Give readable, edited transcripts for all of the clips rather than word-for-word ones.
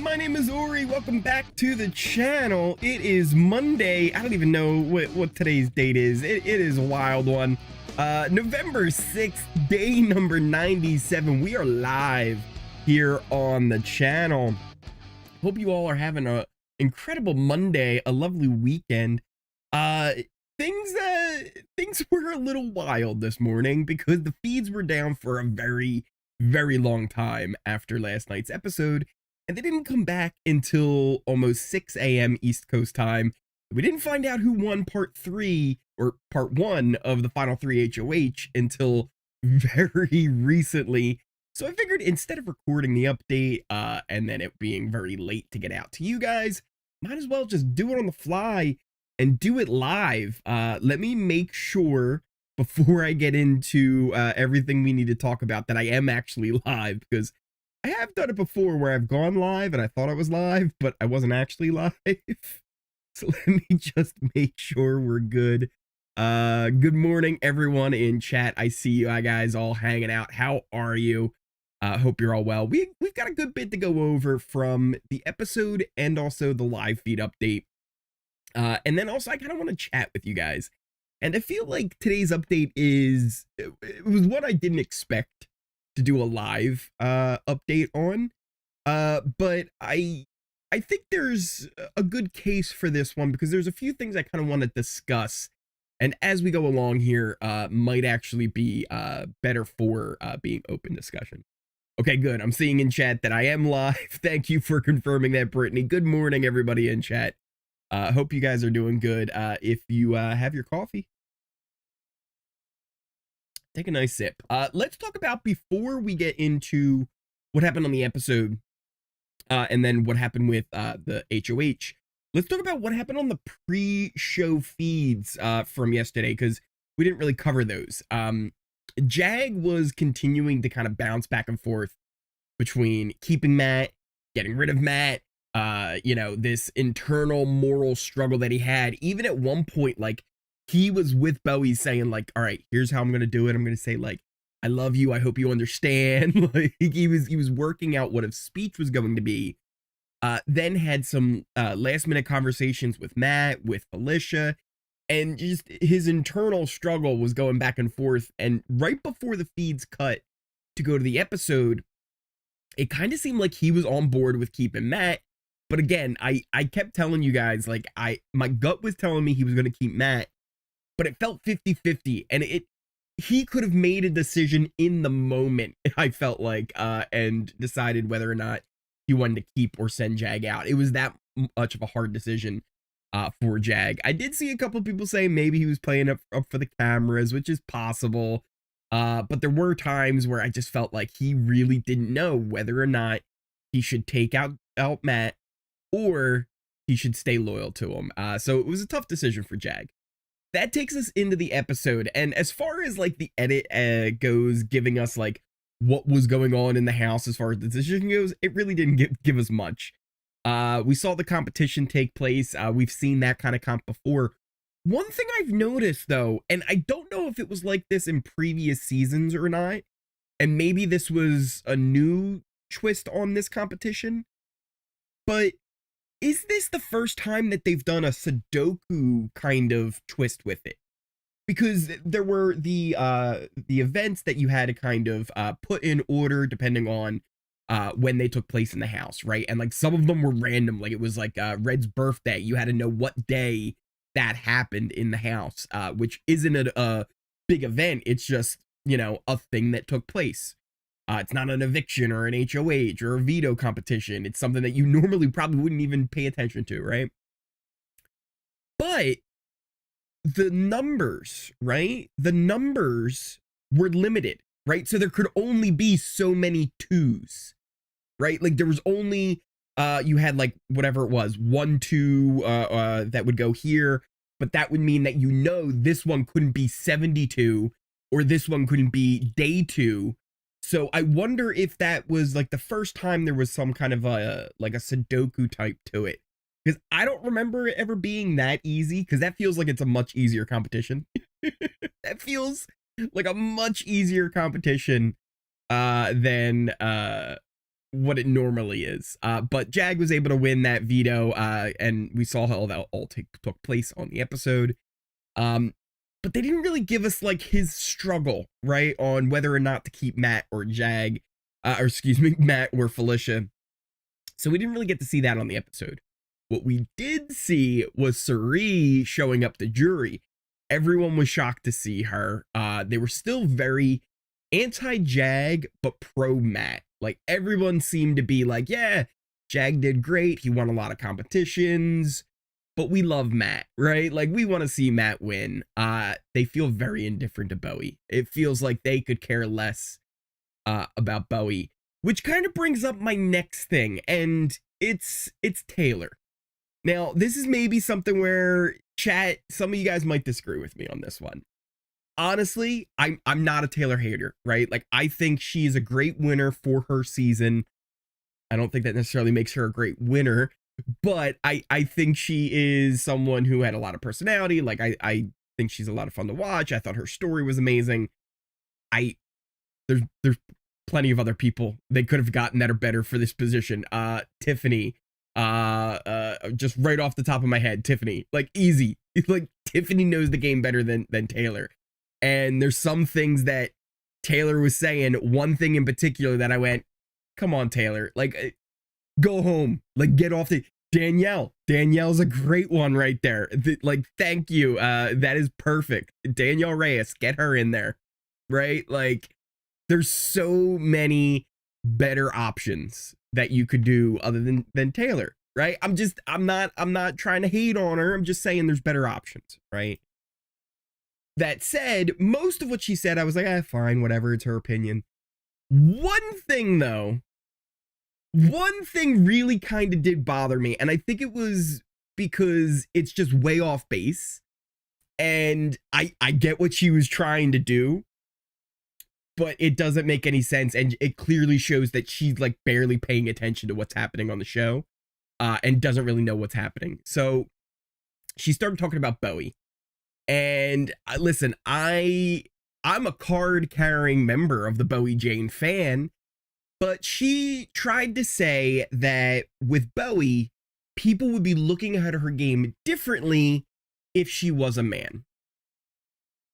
my name is Ory. Welcome back to the channel. It is Monday. I don't even know what today's date is. It is a wild one. November 6th, day number 97. We are live here on the channel. Hope you all are having an incredible Monday, a lovely weekend. Things were a little wild this morning because the feeds were down for a very long time after last night's episode, and they didn't come back until almost 6 a.m. East Coast time. We didn't find out who won part 3 or part 1 of the final 3 HoH until very recently. So I figured instead of recording the update and then it being very late to get out to you guys, might as well just do it on the fly and do it live. Let me make sure before I get into everything we need to talk about that I am actually live, because I have done it before where I've gone live and I thought I was live, but I wasn't actually live. So let me just make sure we're good. Good morning, everyone in chat. I see you guys all hanging out. How are you? Hope you're all well. We've got a good bit to go over from the episode and also the live feed update. And then also I kind of want to chat with you guys. And I feel like today's update it was what I didn't expect to do a live update on. But I think there's a good case for this one because there's a few things I kind of want to discuss. And as we go along here, might actually be better for being open discussion. Okay, good. I'm seeing in chat that I am live. Thank you for confirming that, Brittany. Good morning, everybody in chat. Hope you guys are doing good. If you have your coffee, take a nice sip. Let's talk about, before we get into what happened on the episode and then what happened with the HoH, let's talk about what happened on the pre-show feeds from yesterday, because we didn't really cover those. Jag was continuing to kind of bounce back and forth between keeping Matt, getting rid of Matt, you know, this internal moral struggle that he had. Even at one point, like, he was with Bowie saying, like, all right, here's how I'm gonna do it. I'm gonna say, like, I love you, I hope you understand. Like, he was working out what his speech was going to be. Then had some last minute conversations with Matt, with Felicia, and just his internal struggle was going back and forth. And right before the feeds cut to go to the episode, it kind of seemed like he was on board with keeping Matt. But again, I kept telling you guys, like, my gut was telling me he was going to keep Matt, but it felt 50-50, and he could have made a decision in the moment, I felt like, and decided whether or not he wanted to keep or send Jag out. It was that much of a hard decision for Jag. I did see a couple people say maybe he was playing up for the cameras, which is possible, but there were times where I just felt like he really didn't know whether or not he should take out Matt or he should stay loyal to him. So it was a tough decision for Jag. That takes us into the episode, and as far as like the edit goes, giving us like what was going on in the house as far as the decision goes, it really didn't give us much. We saw the competition take place. We've seen that kind of comp before. One thing I've noticed though, and I don't know if it was like this in previous seasons or not, and maybe this was a new twist on this competition, but is this the first time that they've done a Sudoku kind of twist with it? Because there were the events that you had to kind of put in order depending on when they took place in the house, right? And like some of them were random, like it was like Red's birthday. You had to know what day that happened in the house, which isn't a big event. It's just, you know, a thing that took place. It's not an eviction or an HoH or a veto competition. It's something that you normally probably wouldn't even pay attention to, right? But the numbers, right? The numbers were limited, right? So there could only be so many 2s, right? Like there was only, you had like whatever it was, 1, 2 that would go here, but that would mean that, you know, this one couldn't be 72 or this one couldn't be day 2. So I wonder if that was like the first time there was some kind of like a Sudoku type to it. Because I don't remember it ever being that easy, because that feels like it's a much easier competition. That feels like a much easier competition than what it normally is. But Jag was able to win that veto, and we saw how that all took place on the episode. But they didn't really give us like his struggle, right, on whether or not to keep Matt or Jag, or excuse me, Matt or Felicia. So we didn't really get to see that on the episode. What we did see was Cirie showing up to jury. Everyone was shocked to see her. They were still very anti-Jag, but pro-Matt. Like, everyone seemed to be like, yeah, Jag did great. He won a lot of competitions, but we love Matt, right? Like, we want to see Matt win. They feel very indifferent to Bowie. It feels like they could care less about Bowie, which kind of brings up my next thing, and it's Taylor. Now, this is maybe something where chat, some of you guys might disagree with me on this one. Honestly, I'm not a Taylor hater, right? Like, I think she is a great winner for her season. I don't think that necessarily makes her a great winner, but I think she is someone who had a lot of personality. Like, I think she's a lot of fun to watch. I thought her story was amazing. There's plenty of other people they could have gotten that are better for this position. Tiffany, just right off the top of my head, Tiffany, like, easy. Like, Tiffany knows the game better than Taylor. And there's some things that Taylor was saying, one thing in particular that I went, come on, Taylor, like, go home, like, get off the Danielle's a great one right there. Like, thank you. That is perfect. Danielle Reyes, get her in there, right? Like, there's so many better options that you could do other than Taylor, right? I'm not trying to hate on her. I'm just saying there's better options, right? That said, most of what she said, I was like, fine, whatever, it's her opinion. One thing really kind of did bother me, and I think it was because it's just way off base, and I get what she was trying to do, but it doesn't make any sense, and it clearly shows that she's like barely paying attention to what's happening on the show, and doesn't really know what's happening. So she started talking about Bowie. And listen, I'm a card-carrying member of the Bowie Jane fan, but she tried to say that with Bowie, people would be looking at her game differently if she was a man.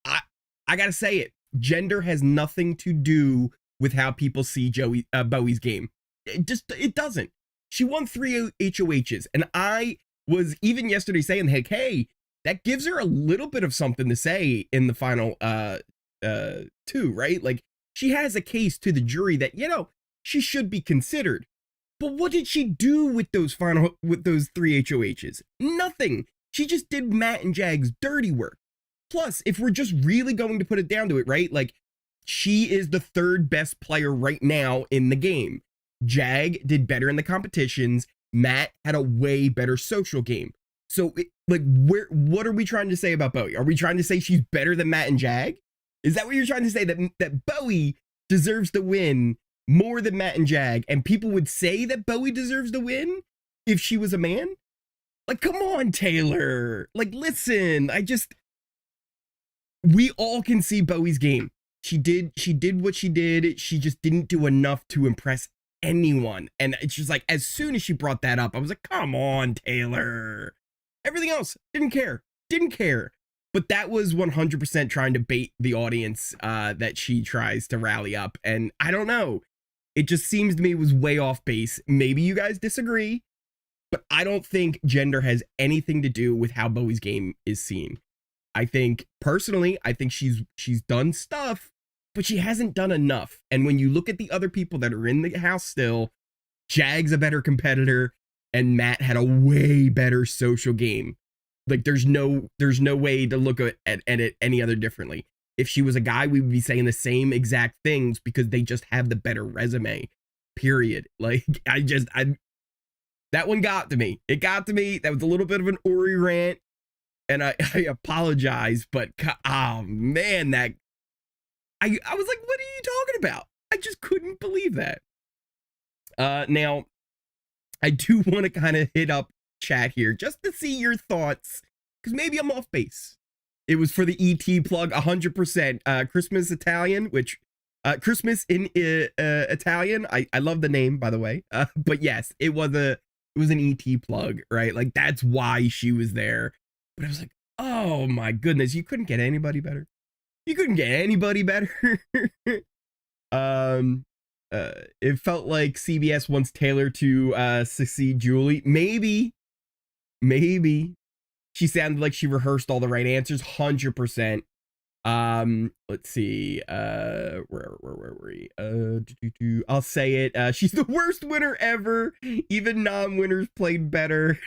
I gotta say it. Gender has nothing to do with how people see Bowie's game. It doesn't. She won 3 HoHs, and I was even yesterday saying, like, hey, that gives her a little bit of something to say in the final 2, right? Like, she has a case to the jury that, you know, she should be considered. But what did she do with those 3 HoHs? Nothing. She just did Matt and Jag's dirty work. Plus, if we're just really going to put it down to it, right? Like, she is the 3rd best player right now in the game. Jag did better in the competitions. Matt had a way better social game. So, what are we trying to say about Bowie? Are we trying to say she's better than Matt and Jag? Is that what you're trying to say? That Bowie deserves to win more than Matt and Jag, and people would say that Bowie deserves to win if she was a man? Like, come on, Taylor. Like, listen, we all can see Bowie's game. She did what she did. She just didn't do enough to impress anyone. And it's just like, as soon as she brought that up, I was like, come on, Taylor. Everything else, didn't care. But that was 100% trying to bait the audience that she tries to rally up. And I don't know. It just seems to me it was way off base. Maybe you guys disagree, but I don't think gender has anything to do with how Bowie's game is seen. I think, personally, she's done stuff, but she hasn't done enough. And when you look at the other people that are in the house still, Jag's a better competitor, and Matt had a way better social game. Like, there's no way to look at it any other differently. If she was a guy, we would be saying the same exact things because they just have the better resume, period. Like, that one got to me. It got to me. That was a little bit of an Ory rant, and I apologize, but oh man, I was like, what are you talking about? I just couldn't believe that. Now, I do want to kind of hit up chat here just to see your thoughts, because maybe I'm off base. It was for the ET plug, 100%. Christmas Italian, which Christmas in Italian. I love the name, by the way. But yes, it was an ET plug, right? Like that's why she was there. But I was like, oh my goodness, you couldn't get anybody better. You couldn't get anybody better. It felt like CBS wants Taylor to succeed Julie. Maybe she sounded like she rehearsed all the right answers. 100%. Let's see. Where were we? I'll say it. She's the worst winner ever. Even non-winners played better.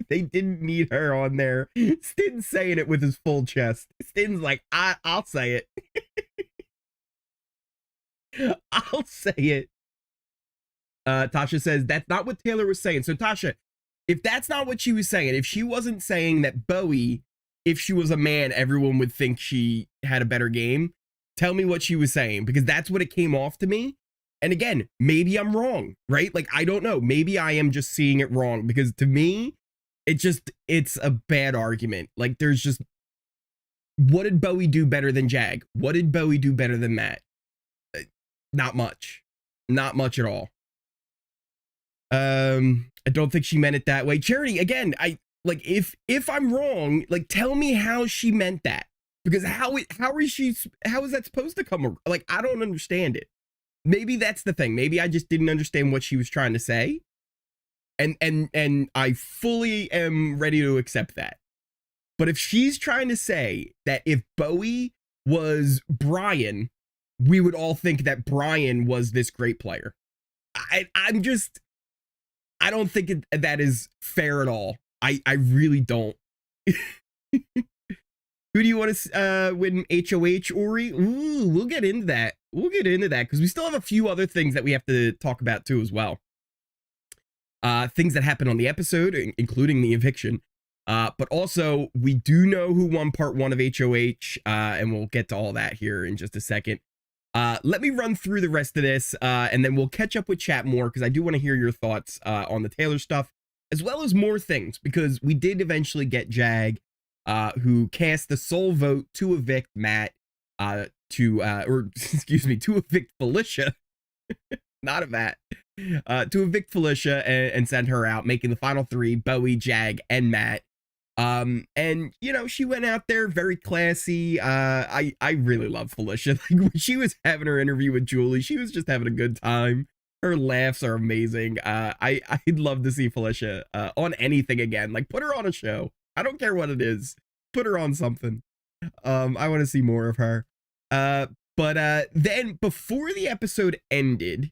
They didn't need her on there. Stin's saying it with his full chest. Stin's like, I'll say it. I'll say it. Tasha says that's not what Taylor was saying. So Tasha, if that's not what she was saying, if she wasn't saying that Bowie, if she was a man, everyone would think she had a better game, tell me what she was saying, because that's what it came off to me. And again, maybe I'm wrong, right? Like, I don't know. Maybe I am just seeing it wrong, because to me, it's a bad argument. Like, there's just, what did Bowie do better than Jag? What did Bowie do better than Matt? Not much. Not much at all. I don't think she meant it that way. Charity, again, like, if I'm wrong, like, tell me how she meant that, because how is that supposed to come? Like, I don't understand it. Maybe that's the thing. Maybe I just didn't understand what she was trying to say, and I fully am ready to accept that. But if she's trying to say that if Bowie was Brian, we would all think that Brian was this great player, I don't think that is fair at all. I really don't. Who do you want to win HoH, Ori? Ooh, we'll get into that. We'll get into that, because we still have a few other things that we have to talk about too as well. Things that happened on the episode, including the eviction. But also, we do know who won part 1 of HoH, and we'll get to all that here in just a second. Let me run through the rest of this, and then we'll catch up with chat more, because I do want to hear your thoughts on the Taylor stuff, as well as more things, because we did eventually get Jag, who cast the sole vote to evict Matt, to evict Felicia, not a Matt, to evict Felicia and send her out, making the final 3, Bowie, Jag, and Matt. And you know, she went out there very classy. I really love Felicia. Like, when she was having her interview with Julie, she was just having a good time. Her laughs are amazing. I'd love to see Felicia on anything again. Like, put her on a show. I don't care what it is. Put her on something. I want to see more of her. But then before the episode ended,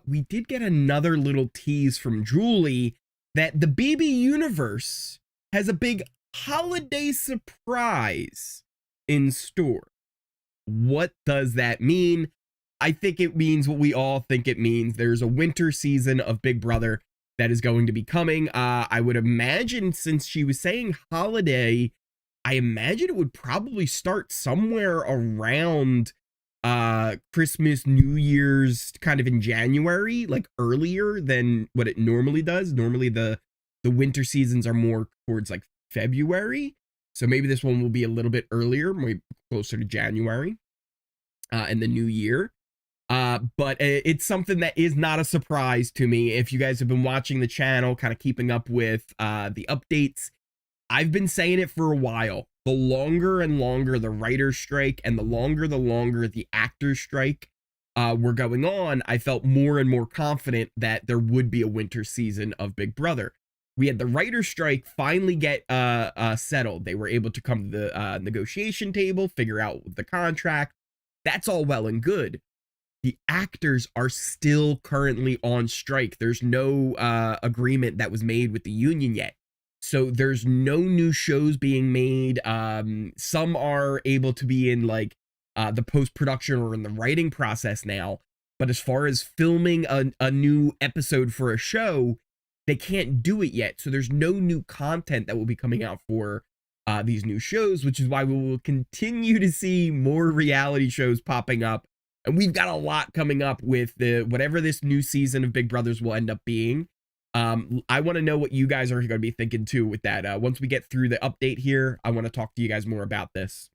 we did get another little tease from Julie that the BB universe has a big holiday surprise in store. What does that mean? I think it means what we all think it means. There's a winter season of Big Brother that is going to be coming. I would imagine, since she was saying holiday, I imagine it would probably start somewhere around Christmas, New Year's, kind of in January, like earlier than what it normally does. Normally the winter seasons are more towards like February. So maybe this one will be a little bit earlier, maybe closer to January in the new year. But it's something that is not a surprise to me. If you guys have been watching the channel, kind of keeping up with the updates, I've been saying it for a while. The longer and longer the writer's strike and the longer the actor's strike were going on, I felt more and more confident that there would be a winter season of Big Brother. We had the writer's strike finally get settled. They were able to come to the negotiation table, figure out the contract. That's all well and good. The actors are still currently on strike. There's no agreement that was made with the union yet. So there's no new shows being made. Some are able to be in like the post-production or in the writing process now. But as far as filming a new episode for a show, they can't do it yet. So there's no new content that will be coming out for these new shows, which is why we will continue to see more reality shows popping up. And we've got a lot coming up with whatever this new season of Big Brothers will end up being. I want to know what you guys are going to be thinking too with that. Once we get through the update here, I want to talk to you guys more about this.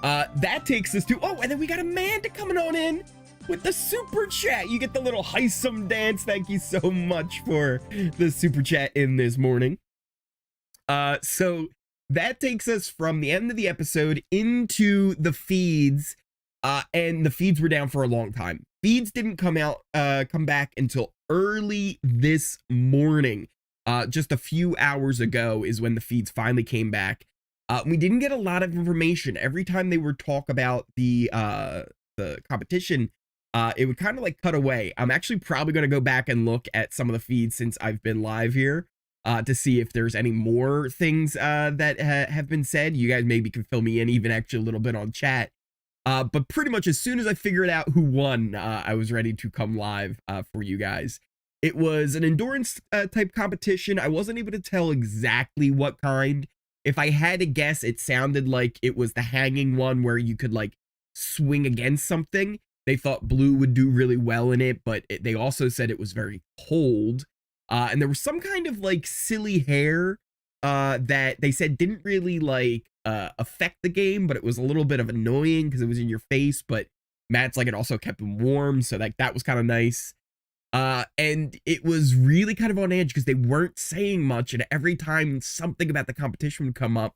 That takes us to, and then we got Amanda coming on in with the super chat. You get the little Hisam dance. Thank you so much for the super chat in this morning. So that takes us from the end of the episode into the feeds, and the feeds were down for a long time. Feeds didn't come back until early this morning. Just a few hours ago is when the feeds finally came back. We didn't get a lot of information. Every time they would talk about the competition, it would kind of like cut away. I'm actually probably going to go back and look at some of the feeds since I've been live here, to see if there's any more things that have been said. You guys maybe can fill me in, even actually a little bit on chat. But pretty much as soon as I figured out who won, I was ready to come live for you guys. It was an endurance type competition. I wasn't able to tell exactly what kind. If I had to guess, it sounded like it was the hanging one where you could like swing against something. They thought blue would do really well in it, but they also said it was very cold. And there was some kind of like silly hair that they said didn't really like affect the game, but it was a little bit of annoying because it was in your face. But Matt's like, it also kept him warm, so like that was kind of nice. And it was really kind of on edge because they weren't saying much, and every time something about the competition would come up,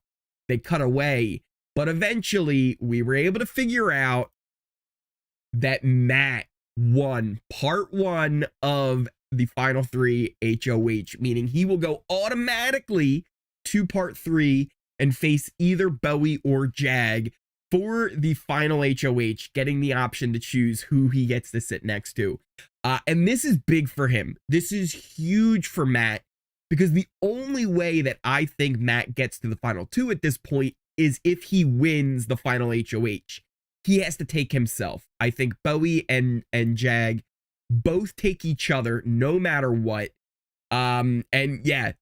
they cut away. But eventually we were able to figure out that Matt won part 1 of the final 3 HoH, meaning he will go automatically to part 3 and face either Bowie or Jag for the final HoH, getting the option to choose who he gets to sit next to. And this is big for him. This is huge for Matt, because the only way that I think Matt gets to the final 2 at this point is if he wins the final HoH. He has to take himself. I think Bowie and Jag both take each other no matter what. And yeah,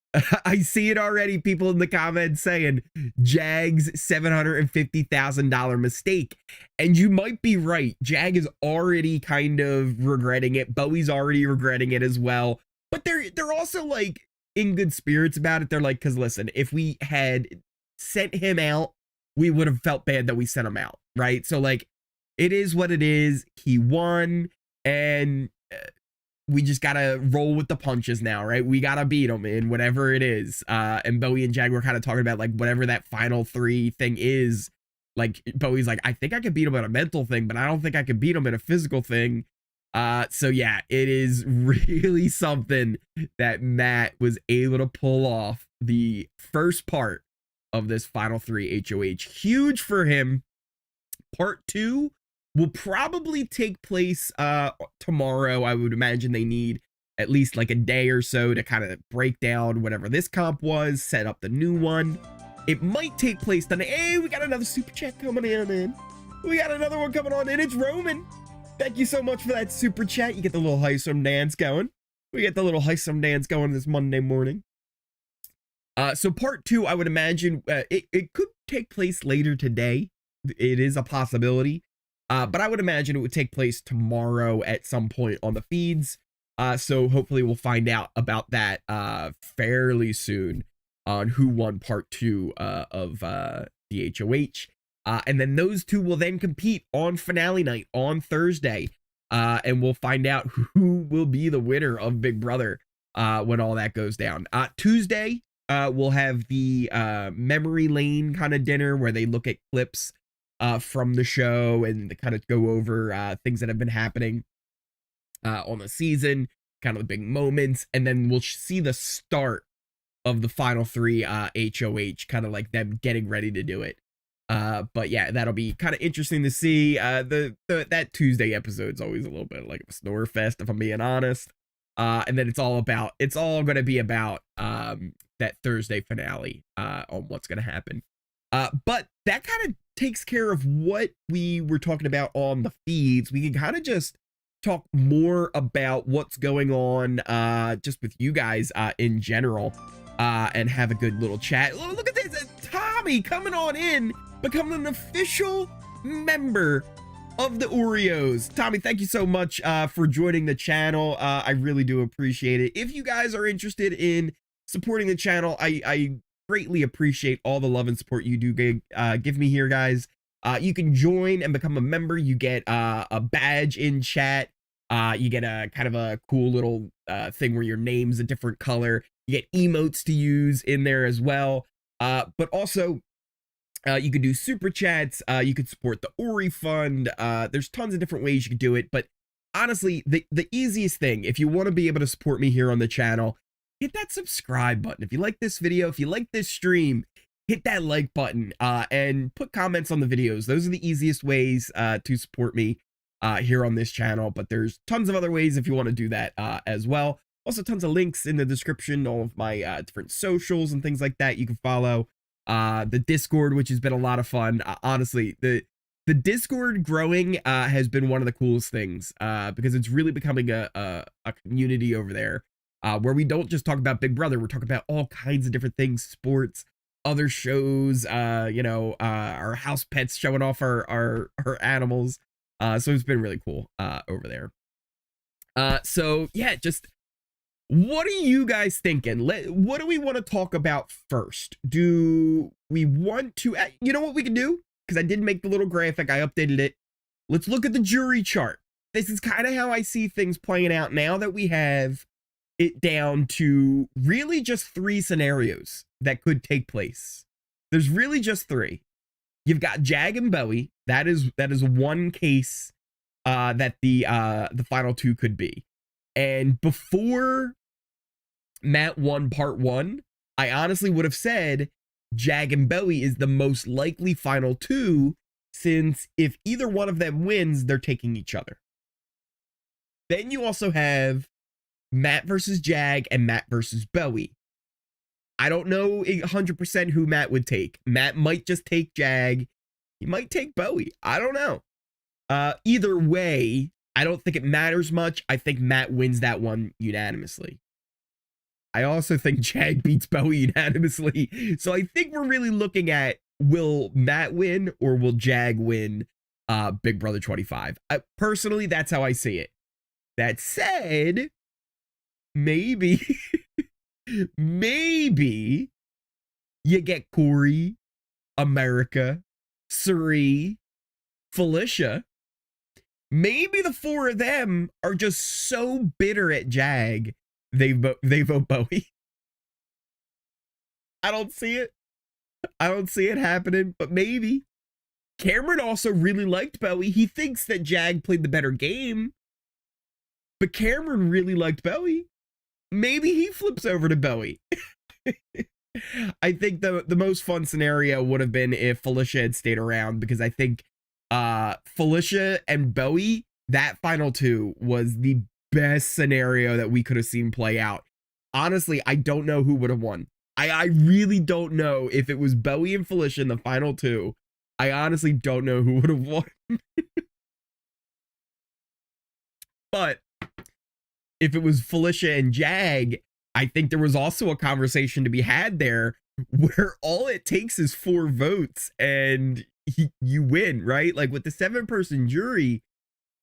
I see it already. People in the comments saying Jag's $750,000 mistake. And you might be right. Jag is already kind of regretting it. Bowie's already regretting it as well. But they're also like in good spirits about it. They're like, because listen, if we had sent him out, we would have felt bad that we sent him out, right? So like, it is what it is. He won, and we just gotta roll with the punches now, right? We gotta beat him in whatever it is. And Bowie and Jag were kind of talking about like whatever that final 3 thing is. Like Bowie's like, I think I could beat him at a mental thing, but I don't think I could beat him at a physical thing. So yeah, it is really something that Matt was able to pull off the first part of this final 3 HoH. Huge for him. Part 2 will probably take place tomorrow. I would imagine they need at least like a day or so to kind of break down whatever this comp was, set up the new one. It might take place then. Hey, we got another super chat coming in. We got another one coming on in. It's Roman. Thank you so much for that super chat. You get the little Hisam dance going. We get the little Hisam dance going this Monday morning. So part 2, I would imagine it could take place later today. It is a possibility. But I would imagine it would take place tomorrow at some point on the feeds. So hopefully we'll find out about that fairly soon on who won part 2 of the HoH. And then those two will then compete on finale night on Thursday. And we'll find out who will be the winner of Big Brother when all that goes down. Tuesday, we'll have the memory lane kind of dinner where they look at clips from the show and kind of go over things that have been happening on the season, kind of the big moments, and then we'll see the start of the final 3 HoH, kind of like them getting ready to do it. But yeah, that'll be kind of interesting to see. That Tuesday episode's always a little bit like a snore fest, if I'm being honest. And then it's all going to be about that Thursday finale on what's going to happen. But that kind of takes care of what we were talking about on the feeds. We can kind of just talk more about what's going on just with you guys in general, and have a good little chat. Oh, look at this, Tommy coming on in, becoming an official member of the Ory-Os. Tommy, thank you so much for joining the channel. I really do appreciate it. If you guys are interested in supporting the channel, I greatly appreciate all the love and support you do give me here, guys. You can join and become a member. You get a badge in chat. You get a kind of a cool little thing where your name's a different color. You get emotes to use in there as well. But also, you could do super chats. You could support the Ori Fund. There's tons of different ways you could do it. But honestly, the easiest thing, if you want to be able to support me here on the channel, hit that subscribe button. If you like this video, if you like this stream, hit that like button and put comments on the videos. Those are the easiest ways to support me here on this channel. But there's tons of other ways if you want to do that as well. Also, tons of links in the description, all of my different socials and things like that you can follow. The Discord, which has been a lot of fun. Honestly, the Discord growing has been one of the coolest things because it's really becoming a community over there where we don't just talk about Big Brother. We're talking about all kinds of different things, sports, other shows, our house pets, showing off our animals. So it's been really cool over there. So yeah, just what are you guys thinking? What do we want to talk about first? Do we want to, you know what we can do? Because I did make the little graphic, I updated it. Let's look at the jury chart. This is kind of how I see things playing out now that we have it down to really just 3 scenarios that could take place. There's really just 3. You've got Jag and Bowie. That is one case that the final 2 could be. And before Matt won part 1, I honestly would have said Jag and Bowie is the most likely final 2, since if either one of them wins, they're taking each other. Then you also have Matt versus Jag and Matt versus Bowie. I don't know 100% who Matt would take. Matt might just take Jag. He might take Bowie. I don't know. Either way, I don't think it matters much. I think Matt wins that one unanimously. I also think Jag beats Bowie unanimously. So I think we're really looking at, will Matt win or will Jag win Big Brother 25? Personally, that's how I see it. That said, maybe, maybe you get Cory, America, Cirie, Felicia. Maybe the 4 of them are just so bitter at Jag, they vote Bowie. I don't see it. I don't see it happening, but maybe. Cameron also really liked Bowie. He thinks that Jag played the better game, but Cameron really liked Bowie. Maybe he flips over to Bowie. I think the most fun scenario would have been if Felicia had stayed around, because I think Felicia and Bowie, that final 2 was the best scenario that we could have seen play out. Honestly, I don't know who would have won. I really don't know if it was Bowie and Felicia in the final 2. I honestly don't know who would have won. But if it was Felicia and Jag, I think there was also a conversation to be had there where all it takes is 4 votes and you win, right? Like with the 7-person jury,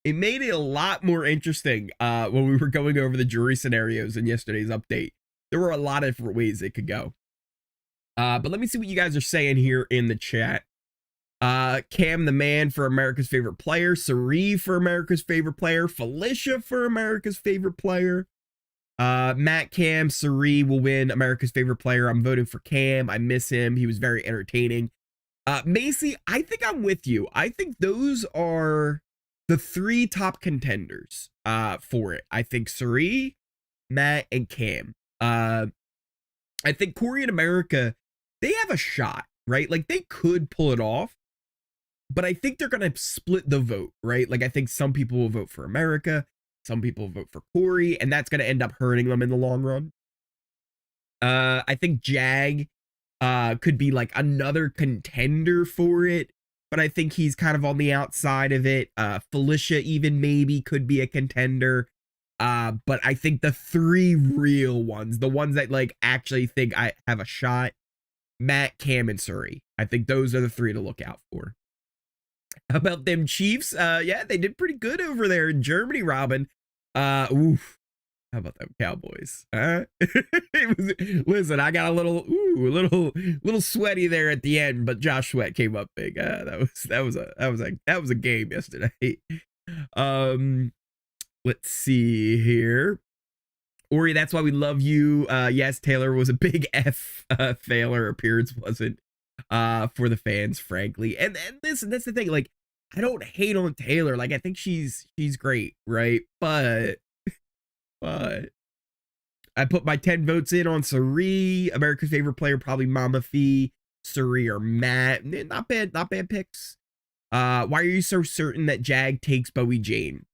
it made it a lot more interesting when we were going over the jury scenarios in yesterday's update. There were a lot of different ways it could go. But let me see what you guys are saying here in the chat. Cam the man for America's favorite player, Cirie for America's favorite player, Felicia for America's favorite player. Matt, Cam, Cirie will win America's favorite player. I'm voting for Cam. I miss him. He was very entertaining. Macy, I think I'm with you. I think those are the 3 top contenders for it. I think Cirie, Matt, and Cam. I think Cory and America, they have a shot, right? Like they could pull it off, but I think they're going to split the vote, right? Like I think some people will vote for America, some people will vote for Cory, and that's going to end up hurting them in the long run. I think Jag could be like another contender for it, but I think he's kind of on the outside of it. Felicia even maybe could be a contender. But I think the 3 real ones, the ones that like actually think I have a shot, Matt, Cam, and Cirie. I think those are the 3 to look out for. How about them Chiefs? Yeah, they did pretty good over there in Germany, Robin. Oof. How about them Cowboys? Listen, I got a little sweaty there at the end, but Josh Sweat came up big. That was a game yesterday. Let's see here. Ori, that's why we love you. Yes, Taylor was a big F fail. Her appearance wasn't for the fans, frankly. And listen, that's the thing. Like, I don't hate on Taylor. Like, I think she's great, right? But I put my 10 votes in on Cirie, America's favorite player, probably Mama Fee, Cirie or Matt. Not bad picks. Why are you so certain that Jag takes Bowie Jane?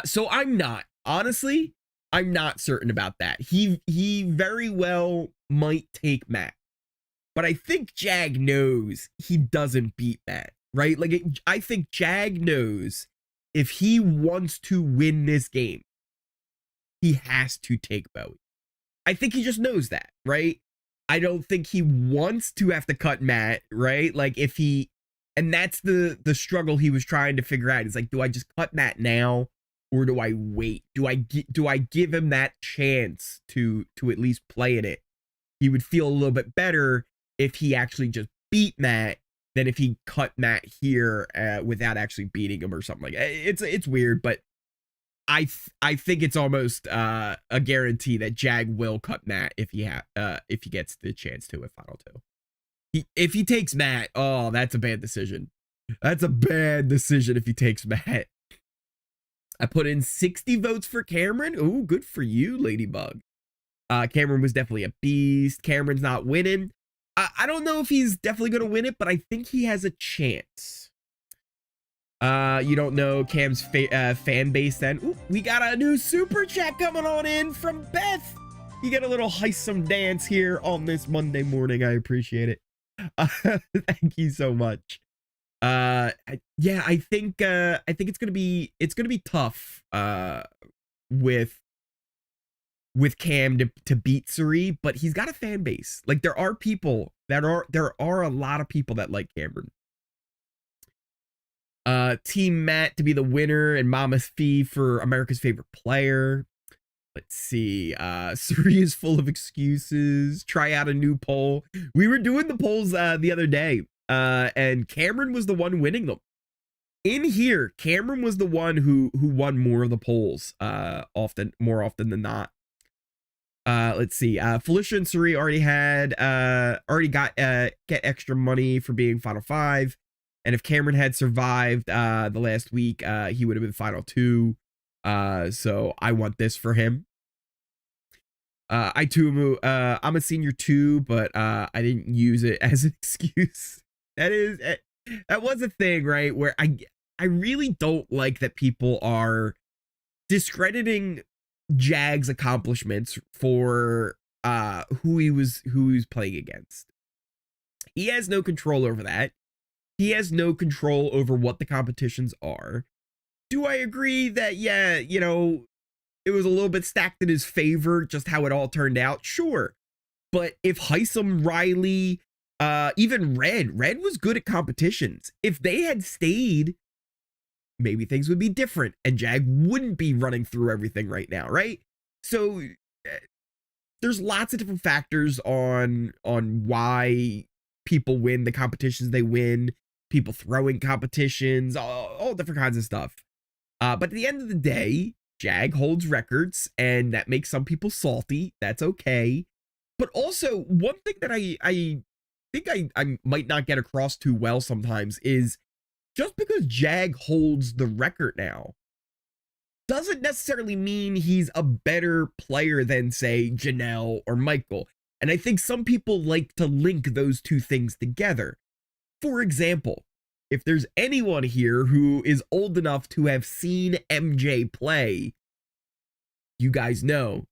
So I'm not. Honestly, I'm not certain about that. He very well might take Matt. But I think Jag knows he doesn't beat Matt, right? Like, I think Jag knows if he wants to win this game, he has to take Bowie. I think he just knows that, right? I don't think he wants to have to cut Matt, right? Like, if he, and that's the struggle he was trying to figure out. It's like, do I just cut Matt now, or do I wait? Do I give him that chance to at least play in it? He would feel a little bit better if he actually just beat Matt than if he cut Matt here without actually beating him or something like that. It's weird, but I think it's almost a guarantee that Jag will cut Matt if he gets the chance to at Final 2. If he takes Matt, oh, that's a bad decision. That's a bad decision if he takes Matt. I put in 60 votes for Cameron. Ooh, good for you, Ladybug. Cameron was definitely a beast. Cameron's not winning. I don't know if he's definitely going to win it, but I think he has a chance. You don't know Cam's fan base then. Ooh, we got a new super chat coming on in from Beth. You get a little Hisam dance here on this Monday morning. I appreciate it. Thank you so much. Yeah, I think it's gonna be tough with Cam to beat Cirie, but he's got a fan base. Like, there are a lot of people that like Cameron. Team Matt to be the winner and Mama's Fee for America's favorite player. Let's see. Cirie is full of excuses. Try out a new poll. We were doing the polls the other day, and Cameron was the one winning them. In here, Cameron was the one who won more of the polls more often than not. Let's see. Felicia and Cirie already got get extra money for being Final 5. And if Cameron had survived the last week, he would have been Final 2. So I want this for him. I'm a senior too, but I didn't use it as an excuse. That was a thing, right? Where I really don't like that people are discrediting Jag's accomplishments for who he was playing against. He has no control over that. He has no control over what the competitions are. Do I agree that, yeah, you know, it was a little bit stacked in his favor, just how it all turned out? Sure. But if Hisam, Reilly, even Red was good at competitions. If they had stayed, maybe things would be different and Jag wouldn't be running through everything right now, right? So there's lots of different factors on why people win the competitions they win, people throwing competitions, all different kinds of stuff. But at the end of the day, Jag holds records, and that makes some people salty. That's okay. But also, one thing that I think I might not get across too well sometimes is just because Jag holds the record now doesn't necessarily mean he's a better player than, say, Janelle or Michael. And I think some people like to link those two things together. For example, if there's anyone here who is old enough to have seen MJ play, you guys know,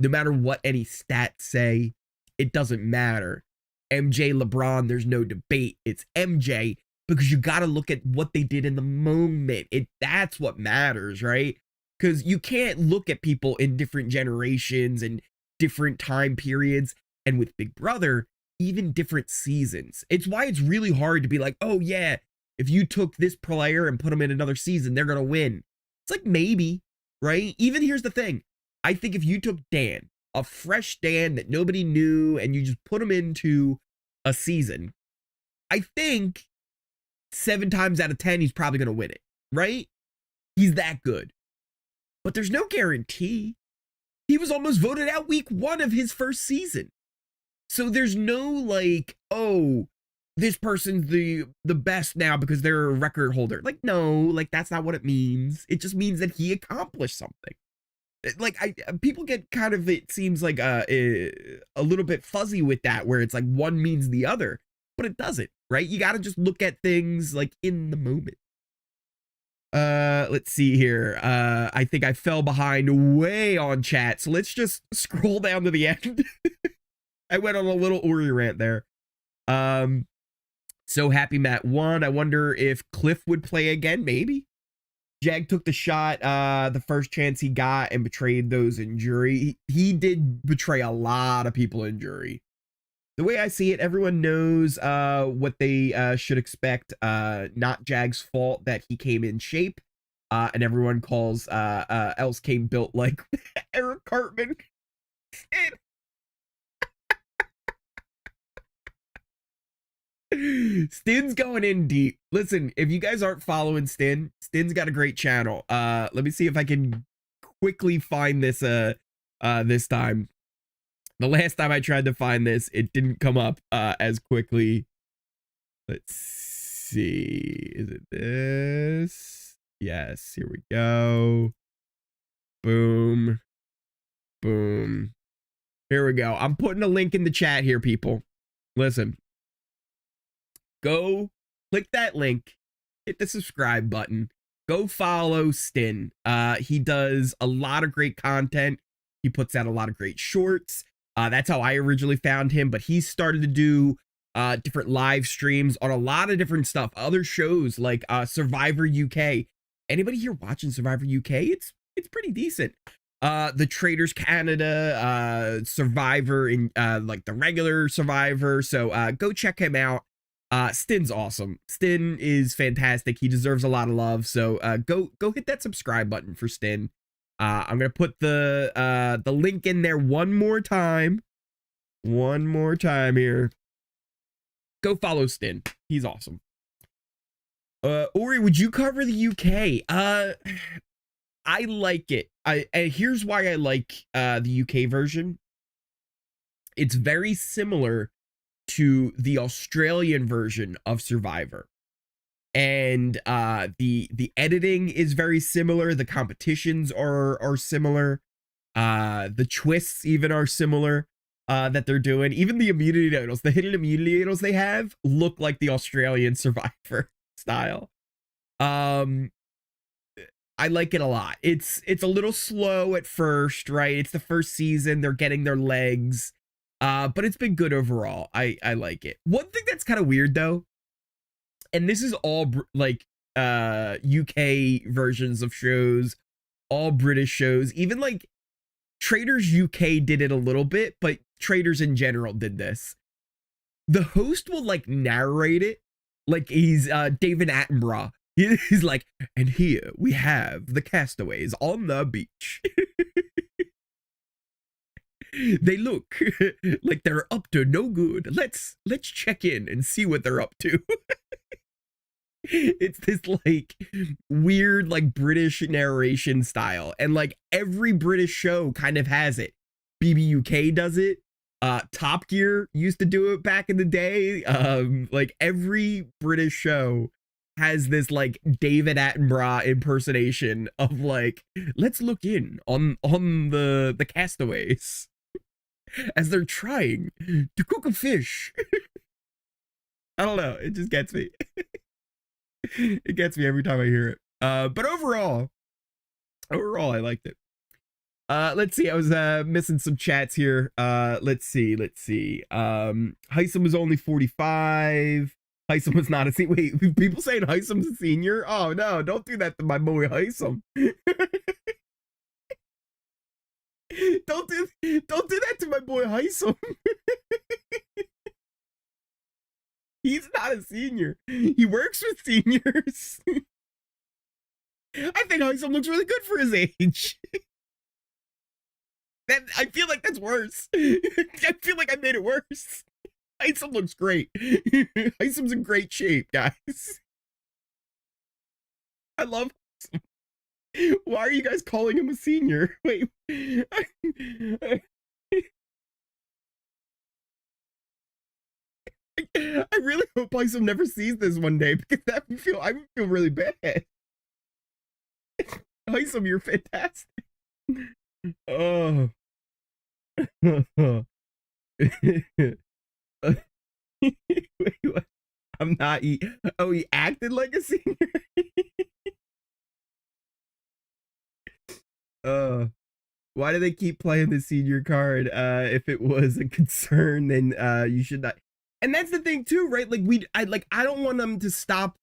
no matter what any stats say, it doesn't matter. MJ, LeBron, there's no debate. It's MJ, because you got to look at what they did in the moment. That's what matters, right? Because you can't look at people in different generations and different time periods, and with Big Brother, even different seasons. It's why it's really hard to be like, oh yeah, if you took this player and put them in another season, they're gonna win. It's like, maybe, right? Even here's the thing, I think if you took Dan, a fresh Dan that nobody knew, and you just put him into a season, I think 7 times out of 10, he's probably going to win it, right? He's that good. But there's no guarantee. He was almost voted out week 1 of his first season. So there's no like, oh, this person's the best now because they're a record holder. Like, no, like that's not what it means. It just means that he accomplished something. Like people get kind of, it seems like a little bit fuzzy with that, where it's like one means the other, but it doesn't, right? You got to just look at things like in the moment. Let's see here. I think I fell behind way on chat, so let's just scroll down to the end. I went on a little Ori rant there. So happy Matt won. I wonder if Cliff would play again. Maybe. Jag took the shot the first chance he got and betrayed those in jury. He did betray a lot of people in jury. The way I see it, everyone knows what they should expect. Not Jag's fault that he came in shape. And everyone calls else came built like Eric Cartman. Stin's going in deep. Listen, if you guys aren't following Stin's got a great channel. Let me see if I can quickly find this this time. The last time I tried to find this, it didn't come up as quickly. Let's see. Is it this? Yes, here we go. Boom. Boom. Here we go. I'm putting a link in the chat here, people. Listen. Go click that link, hit the subscribe button, go follow Stin. He does a lot of great content. He puts out a lot of great shorts. That's how I originally found him, but he started to do different live streams on a lot of different stuff, other shows like Survivor UK. Anybody here watching Survivor UK? It's pretty decent. The Traitors Canada, Survivor, in like the regular Survivor. So go check him out. Stin's awesome. Stin is fantastic. He deserves a lot of love. So go hit that subscribe button for Stin. I'm gonna put the link in there one more time. One more time here. Go follow Stin. He's awesome. Ori, would you cover the UK? I like it. And here's why I like the UK version. It's very similar to the Australian version of Survivor. And the editing is very similar. The competitions are similar. The twists even are similar that they're doing. Even the immunity titles, the hidden immunity titles they have look like the Australian Survivor style. I like it a lot. It's a little slow at first, right? It's the first season. They're getting their legs. But it's been good overall. I like it. One thing that's kind of weird though, and this is all like UK versions of shows, all British shows, even like Traitors UK did it a little bit, but Traitors in general did this. The host will like narrate it like he's David Attenborough. He's like, and here we have the castaways on the beach. They look like they're up to no good. Let's check in and see what they're up to. It's this like weird like British narration style, and like every British show kind of has it. BB UK does it. Top Gear used to do it back in the day. Like every British show has this like David Attenborough impersonation of like, let's look in on the castaways as they're trying to cook a fish. I don't know. It just gets me. It gets me every time I hear it. But overall, I liked it. Let's see. I was missing some chats here. Let's see. Hisam was only 45. Hisam was not a senior. Wait, people saying Hisam's a senior? Oh no, don't do that to my boy Hisam. Don't do that to my boy Hisam. He's not a senior. He works with seniors. I think Hisam looks really good for his age. That I feel like that's worse. I feel like I made it worse. Hisam looks great. Hisam's in great shape, guys. I love Hisam. Why are you guys calling him a senior? Wait. I really hope Hisam never sees this one day because I would feel really bad. Hisam, you're fantastic. Oh. Wait, what? I'm not. Oh, he acted like a senior. Why do they keep playing the senior card? If it was a concern, then you should not. And that's the thing too, right? Like I don't want them to stop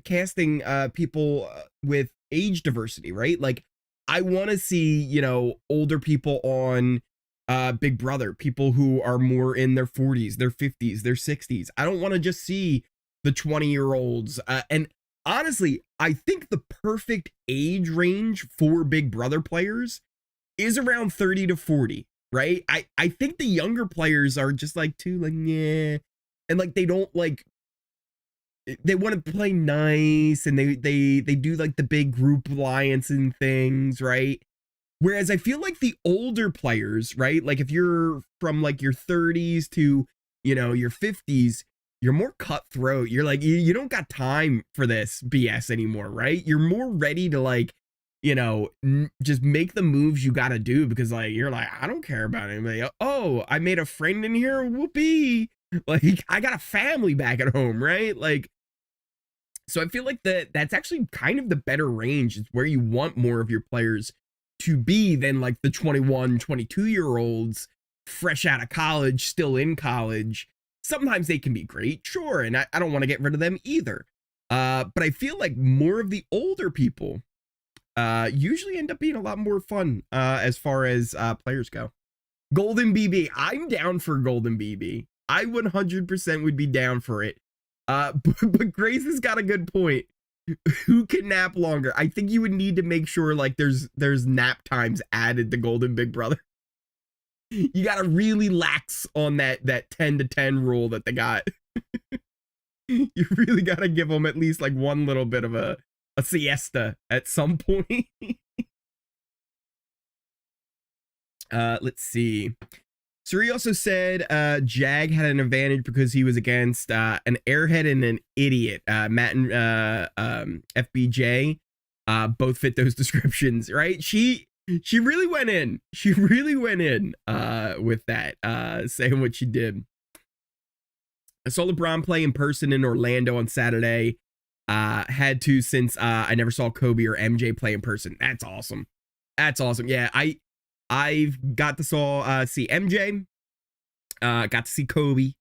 casting people with age diversity, right? Like I want to see, you know, older people on Big Brother, people who are more in their 40s, their 50s, their 60s. I don't want to just see the 20-year-olds. And honestly, I think the perfect age range for Big Brother players is around 30 to 40, right? I think the younger players are just like too like, yeah. And like they don't like, they want to play nice, and they do like the big group alliance and things, right? Whereas I feel like the older players, right? Like if you're from like your 30s to, you know, your 50s, you're more cutthroat. You're like, you don't got time for this BS anymore, right? You're more ready to like, you know, just make the moves you got to do because like, you're like, I don't care about anybody. Oh, I made a friend in here. Whoopee. Like I got a family back at home, right? Like, so I feel like that's actually kind of the better range. It's where you want more of your players to be than like the 21, 22-year-olds fresh out of college, still in college. Sometimes they can be great, sure, and I don't want to get rid of them either. But I feel like more of the older people usually end up being a lot more fun as far as players go. Golden BB, I'm down for Golden BB. I 100% would be down for it. But Grace has got a good point. Who can nap longer? I think you would need to make sure like there's nap times added to Golden Big Brother. You gotta really lax on that 10 to 10 rule that they got. You really gotta give them at least like one little bit of a siesta at some point. Let's see. Cirie also said Jag had an advantage because he was against an airhead and an idiot. Matt and FBJ both fit those descriptions, right? She really went in. She really went in with that, saying what she did. I saw LeBron play in person in Orlando on Saturday. Had to since I never saw Kobe or MJ play in person. That's awesome. That's awesome. Yeah, I've got to see MJ, got to see Kobe.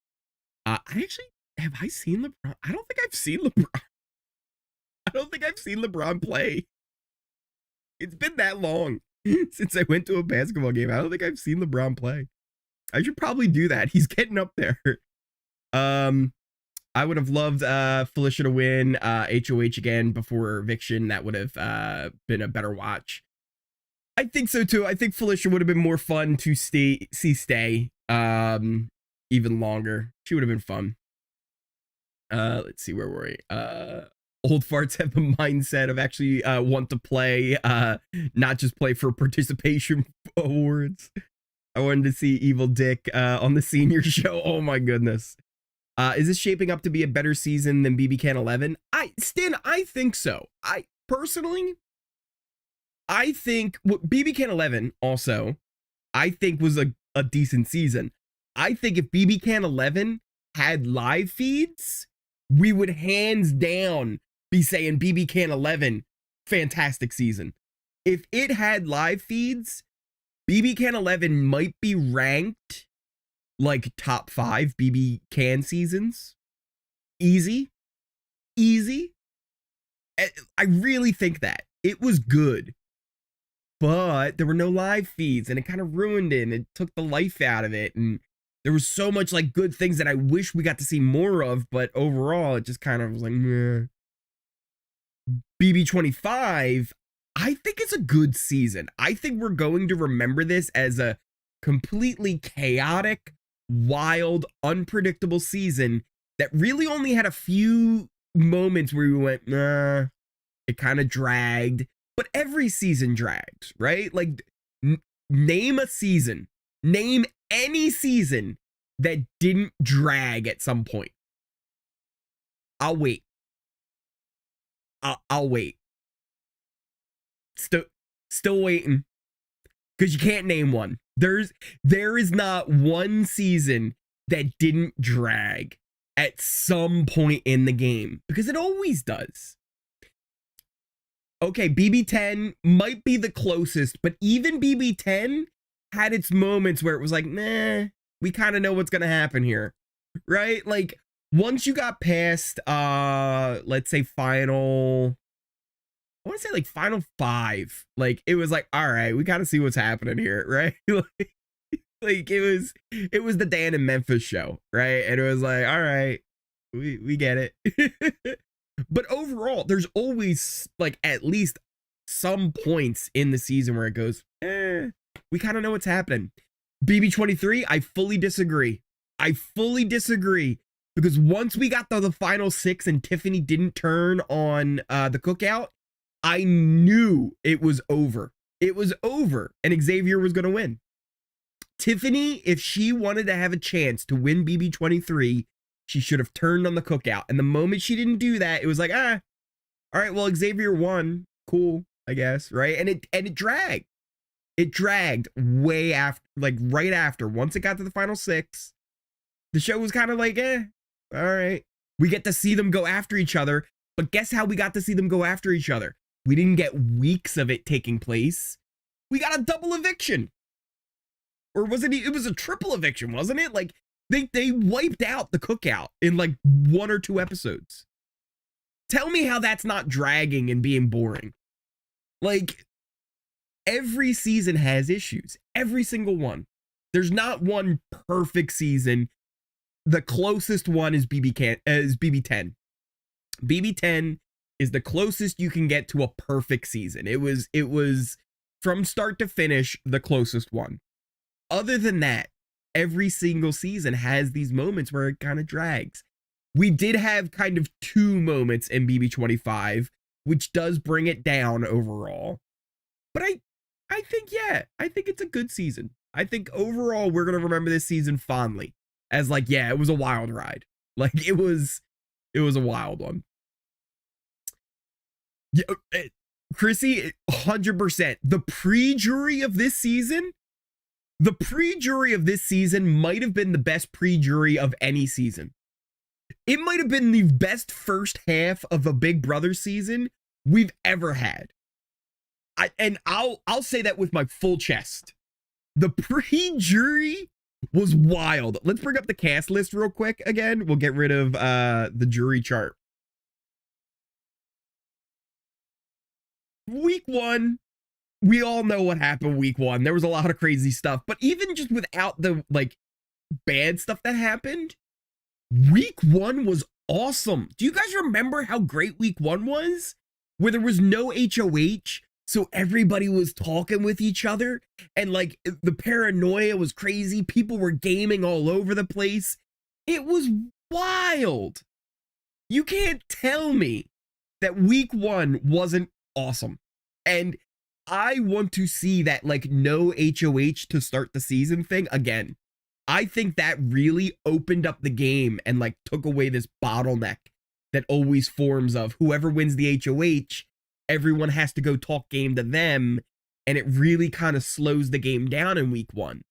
I actually, have I seen LeBron? I don't think I've seen LeBron. I don't think I've seen LeBron play. It's been that long since I went to a basketball game. I don't think I've seen LeBron play. I should probably do that. He's getting up there. I would have loved Felicia to win HoH again before eviction. That would have been a better watch. I think so too. I think Felicia would have been more fun to stay even longer. She would have been fun. Let's see, where were we? Old farts have the mindset of actually want to play, not just play for participation awards. I wanted to see Evil Dick on the senior show. Oh my goodness. Is this shaping up to be a better season than BB Can 11? I think so. I personally, I think BB Can 11 also, I think was a decent season. I think if BB Can 11 had live feeds, we would hands down be saying BB Can 11, fantastic season. If it had live feeds, BB Can 11 might be ranked like top 5 BB Can seasons. Easy. I really think that. It was good. But there were no live feeds and it kind of ruined it and it took the life out of it. And there was so much like good things that I wish we got to see more of, but overall it just kind of was like, meh. BB25, I think it's a good season. I think we're going to remember this as a completely chaotic, wild, unpredictable season that really only had a few moments where we went, nah, it kind of dragged. But every season drags, right? Like, name a season. Name any season that didn't drag at some point. I'll wait. I'll wait. Still waiting. Because you can't name one. There is not one season that didn't drag at some point in the game. Because it always does. Okay, BB10 might be the closest, but even BB10 had its moments where it was like, nah, we kind of know what's going to happen here. Right? Like, once you got past, let's say final, I want to say like final 5, like, it was like, all right, we got to see what's happening here, right? Like, it was the Dan and Memphis show, right? And it was like, all right, we get it. But overall, there's always like at least some points in the season where it goes, we kind of know what's happening. BB23, I fully disagree. Because once we got to the final 6 and Tiffany didn't turn on the cookout, I knew it was over. It was over and Xavier was going to win. Tiffany, if she wanted to have a chance to win BB23, she should have turned on the cookout. And the moment she didn't do that, it was like, all right, well, Xavier won. Cool, I guess, right? And it dragged. It dragged way after, like right after. Once it got to the final 6, the show was kind of like, all right. We get to see them go after each other. But guess how we got to see them go after each other? We didn't get weeks of it taking place. We got a double eviction. Or was it? It was a triple eviction, wasn't it? Like, they wiped out the cookout in like 1 or 2 episodes. Tell me how that's not dragging and being boring. Like, every season has issues. Every single one. There's not one perfect season. The closest one is BB10. BB10 is the closest you can get to a perfect season. It was from start to finish the closest one. Other than that, every single season has these moments where it kind of drags. We did have kind of 2 moments in BB25, which does bring it down overall. But I think, yeah, I think it's a good season. I think overall we're going to remember this season fondly as like, yeah, it was a wild ride. Like, it was a wild one. Yeah, Chrissy, 100%. The pre-jury of this season might have been the best pre-jury of any season. It might have been the best first half of a Big Brother season we've ever had. I'll say that with my full chest. The pre-jury was wild. Let's bring up the cast list real quick again. We'll get rid of the jury chart. Week 1, we all know what happened week 1. There was a lot of crazy stuff, but even just without the like bad stuff that happened, week 1 was awesome. Do you guys remember how great week 1 was? Where there was no HoH, so everybody was talking with each other and like the paranoia was crazy. People were gaming all over the place. It was wild. You can't tell me that week 1 wasn't awesome. And I want to see that like no HoH to start the season thing again. I think that really opened up the game and like took away this bottleneck that always forms of whoever wins the HoH, everyone has to go talk game to them, and it really kind of slows the game down in week 1.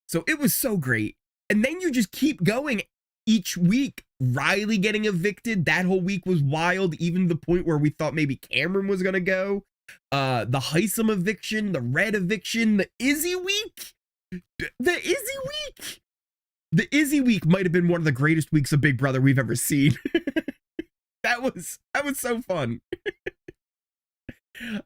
So it was so great. And then you just keep going each week. Reilly getting evicted, that whole week was wild, even to the point where we thought maybe Cameron was gonna go. The Hisam eviction, the Red eviction, the Izzy week. The Izzy week might have been one of the greatest weeks of Big Brother we've ever seen. That was so fun.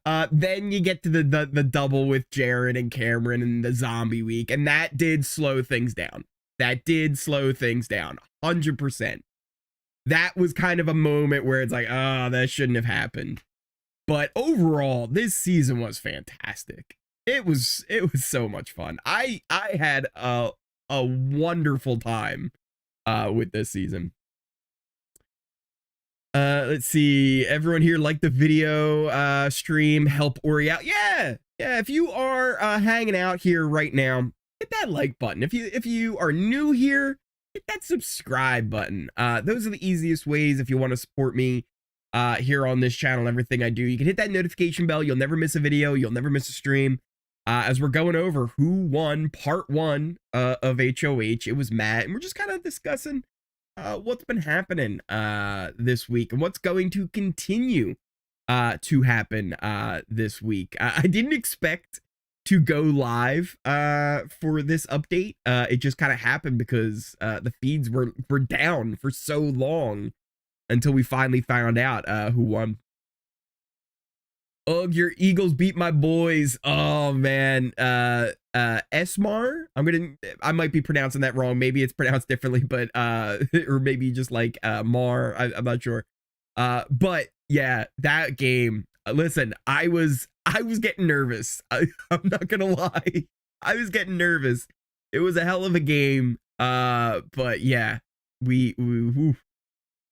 Then you get to the double with Jared and Cameron and the zombie week, and that did slow things down. 100%. That was kind of a moment where it's like, oh, that shouldn't have happened. But overall, this season was fantastic. It was so much fun. I had a wonderful time with this season. Let's see. Everyone here like the video stream, help Ory out. Yeah. If you are hanging out here right now, hit that like button. If you are new here, hit that subscribe button. Those are the easiest ways if you want to support me here on this channel and everything I do. You can hit that notification bell. You'll never miss a video. You'll never miss a stream. As we're going over who won part 1 of HoH, it was Matt, and we're just kind of discussing what's been happening this week and what's going to continue to happen this week. I didn't expect to go live for this update. It just kind of happened because the feeds were down for so long until we finally found out who won. Ugh, your Eagles beat my boys. Oh man. Esmar. I might be pronouncing that wrong. Maybe it's pronounced differently, but or maybe just like Mar. I'm not sure. But yeah, that game. Listen, I was getting nervous. I'm not gonna lie. I was getting nervous. It was a hell of a game. But yeah, we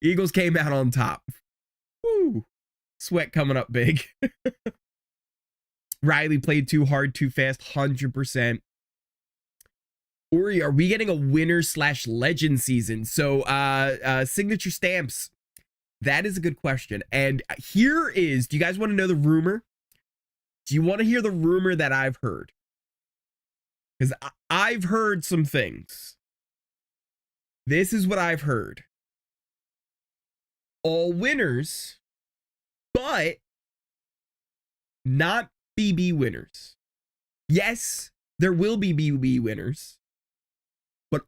Eagles came out on top. Woo. Sweat coming up big. Reilly played too hard, too fast, 100%. Ory, are we getting a winner/legend season? So, signature stamps. That is a good question. And here is, do you guys want to know the rumor? Do you want to hear the rumor that I've heard? Because I've heard some things. This is what I've heard. All winners, but not BB winners. Yes, there will be BB winners, but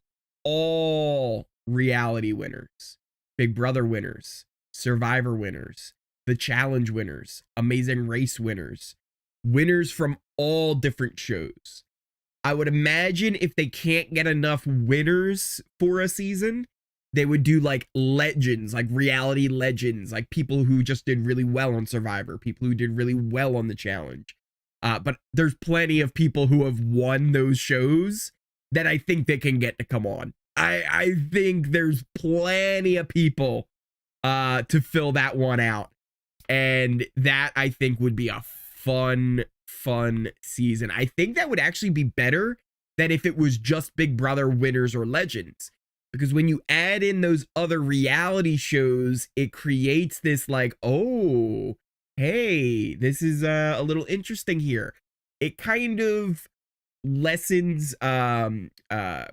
all reality winners, Big Brother winners, Survivor winners, the Challenge winners, Amazing Race winners, winners from all different shows. I would imagine if they can't get enough winners for a season, they would do like legends, like reality legends, like people who just did really well on Survivor, people who did really well on the Challenge. But there's plenty of people who have won those shows that I think they can get to come on. I think there's plenty of people to fill that one out. And that I think would be a fun season. I think that would actually be better than if it was just Big Brother winners or legends. Because when you add in those other reality shows, it creates this like, oh, hey, this is a little interesting here. It kind of lessens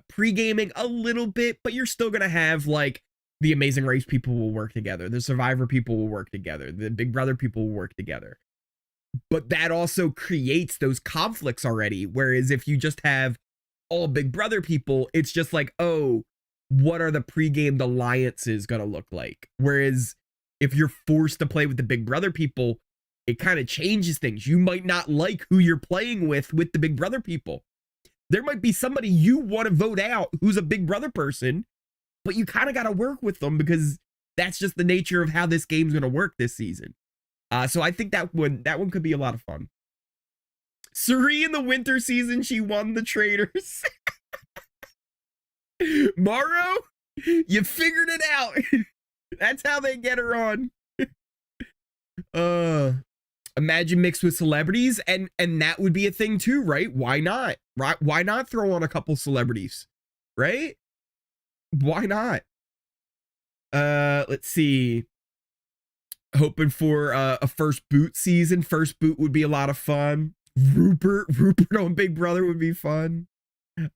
pre-gaming a little bit, but you're still going to have like the Amazing Race people will work together. The Survivor people will work together. The Big Brother people will work together. But that also creates those conflicts already. Whereas if you just have all Big Brother people, it's just like, oh, what are the pre-gamed alliances gonna look like? Whereas if you're forced to play with the Big Brother people, it kind of changes things. You might not like who you're playing with the Big Brother people. There might be somebody you want to vote out who's a Big Brother person, but you kind of got to work with them because that's just the nature of how this game's gonna work this season. So I think that one could be a lot of fun. Cirie in the winter season, she won the Traitors. Morrow, you figured it out. That's how they get her on. Imagine mixed with celebrities, and that would be a thing too, right? Why not? Right? Why not throw on a couple celebrities, right? Why not? Let's see. Hoping for a first boot season. First boot would be a lot of fun. Rupert on Big Brother would be fun.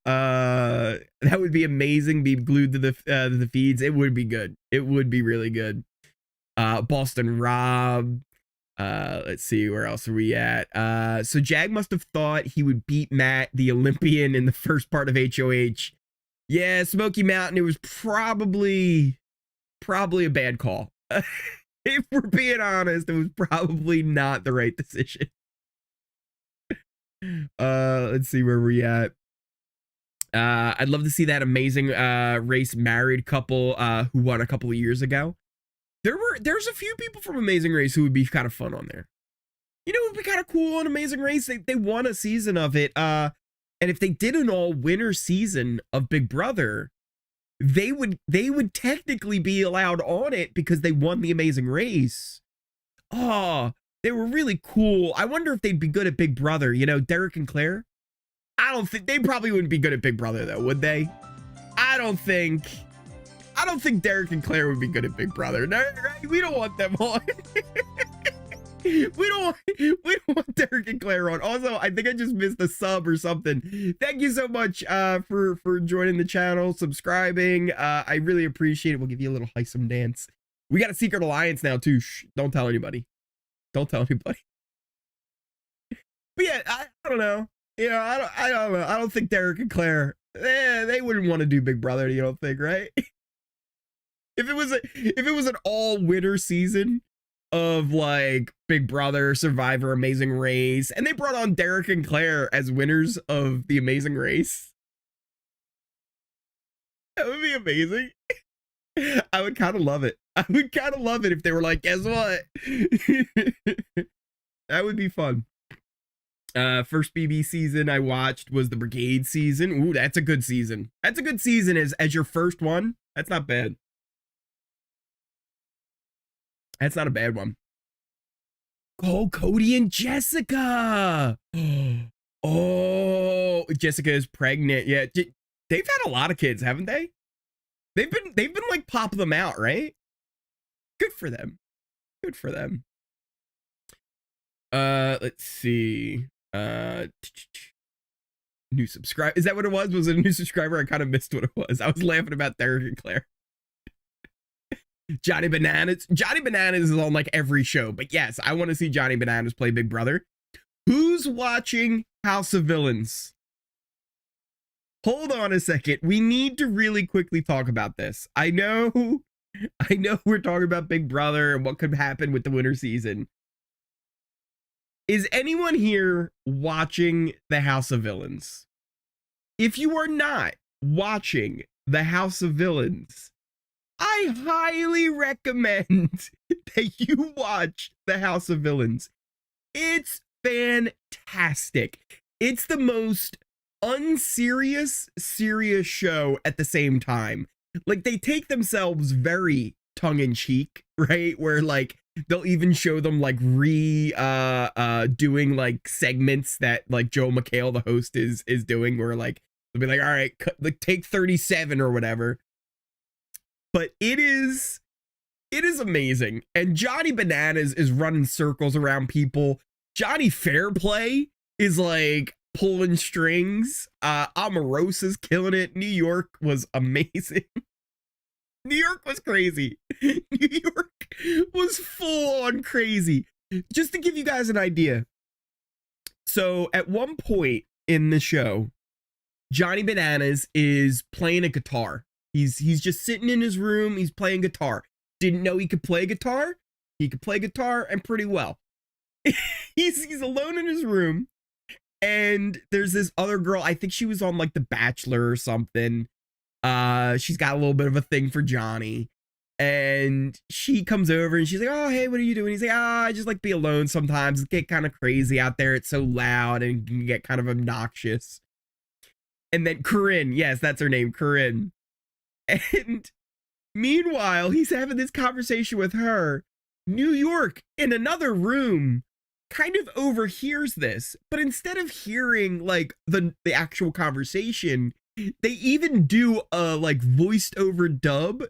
That would be amazing. Be glued to the feeds. It would be good. It would be really good. Boston Rob. Let's see, where else are we at? So Jag must have thought he would beat Matt, the Olympian, in the first part of HoH. Yeah, Smoky Mountain, it was probably a bad call. If we're being honest, it was probably not the right decision. Let's see where we're at. I'd love to see that Amazing Race married couple who won a couple of years ago. There's a few people from Amazing Race who would be kind of fun on there. You know, it'd be kind of cool on Amazing Race. They won a season of it. And if they did an all-winner season of Big Brother, they would technically be allowed on it because they won the Amazing Race. Oh, they were really cool. I wonder if they'd be good at Big Brother. You know, Derek and Claire. I don't think they probably wouldn't be good at Big Brother though, would they? I don't think Derek and Claire would be good at Big Brother. No, right? We don't want them on. we don't want Derek and Claire on. Also, I think I just missed a sub or something. Thank you so much for joining the channel, subscribing. I really appreciate it. We'll give you a little Hisam dance. We got a secret alliance now too. Shh, don't tell anybody. Don't tell anybody. But yeah, I don't know. You know, I don't know. I don't think Derek and Claire, they wouldn't want to do Big Brother. You don't think, right? If it was an all-winner season of like Big Brother, Survivor, Amazing Race, and they brought on Derek and Claire as winners of the Amazing Race, that would be amazing. I would kind of love it. I would kind of love it if they were like, guess what? That would be fun. First BB season I watched was the Brigade season. Ooh, that's a good season. That's a good season as your first one. That's not bad. That's not a bad one. Oh, Cody and Jessica. Oh, Jessica is pregnant. Yeah, they've had a lot of kids, haven't they? They've been like popping them out, right? Good for them. Good for them. Let's see. New subscriber. Is that what it was? Was it a new subscriber? I kind of missed what it was. I was laughing about Derek and Claire. Johnny Bananas. Johnny Bananas is on like every show, but yes, I want to see Johnny Bananas play Big Brother. Who's watching House of Villains? Hold on a second. We need to really quickly talk about this. I know we're talking about Big Brother and what could happen with the winter season. Is anyone here watching the House of Villains? If you are not watching the House of Villains, I highly recommend that you watch the House of Villains. It's fantastic. It's the most unserious, serious show at the same time. Like, they take themselves very tongue-in-cheek, right? Where like they'll even show them like doing like segments that like Joel McHale, the host, is doing, where like they'll be like, all right, like take 37 or whatever. But it is amazing. And Johnny Bananas is running circles around people. Johnny Fairplay is like pulling strings. Omarosa's killing it. New York was amazing. New York was crazy. New York was full on crazy. Just to give you guys an idea. So at one point in the show, Johnny Bananas is playing a guitar. He's just sitting in his room. He's playing guitar. Didn't know he could play guitar. He could play guitar and pretty well. he's alone in his room. And there's this other girl. I think she was on like The Bachelor or something. She's got a little bit of a thing for Johnny. And she comes over and she's like, oh, hey, what are you doing? He's like, I just like be alone sometimes. It get kind of crazy out there. It's so loud and can get kind of obnoxious. And then Corinne, yes, that's her name, Corinne. And meanwhile, he's having this conversation with her. New York, in another room, kind of overhears this. But instead of hearing like the actual conversation, they even do a like voiced over dub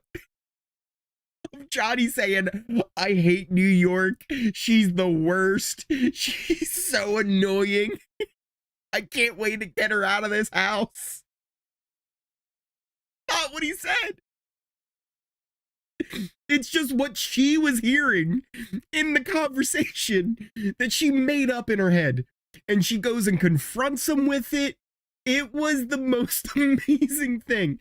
of Johnny saying, I hate New York. She's the worst. She's so annoying. I can't wait to get her out of this house. Not what he said. It's just what she was hearing in the conversation that she made up in her head. And she goes and confronts him with it. It was the most amazing thing.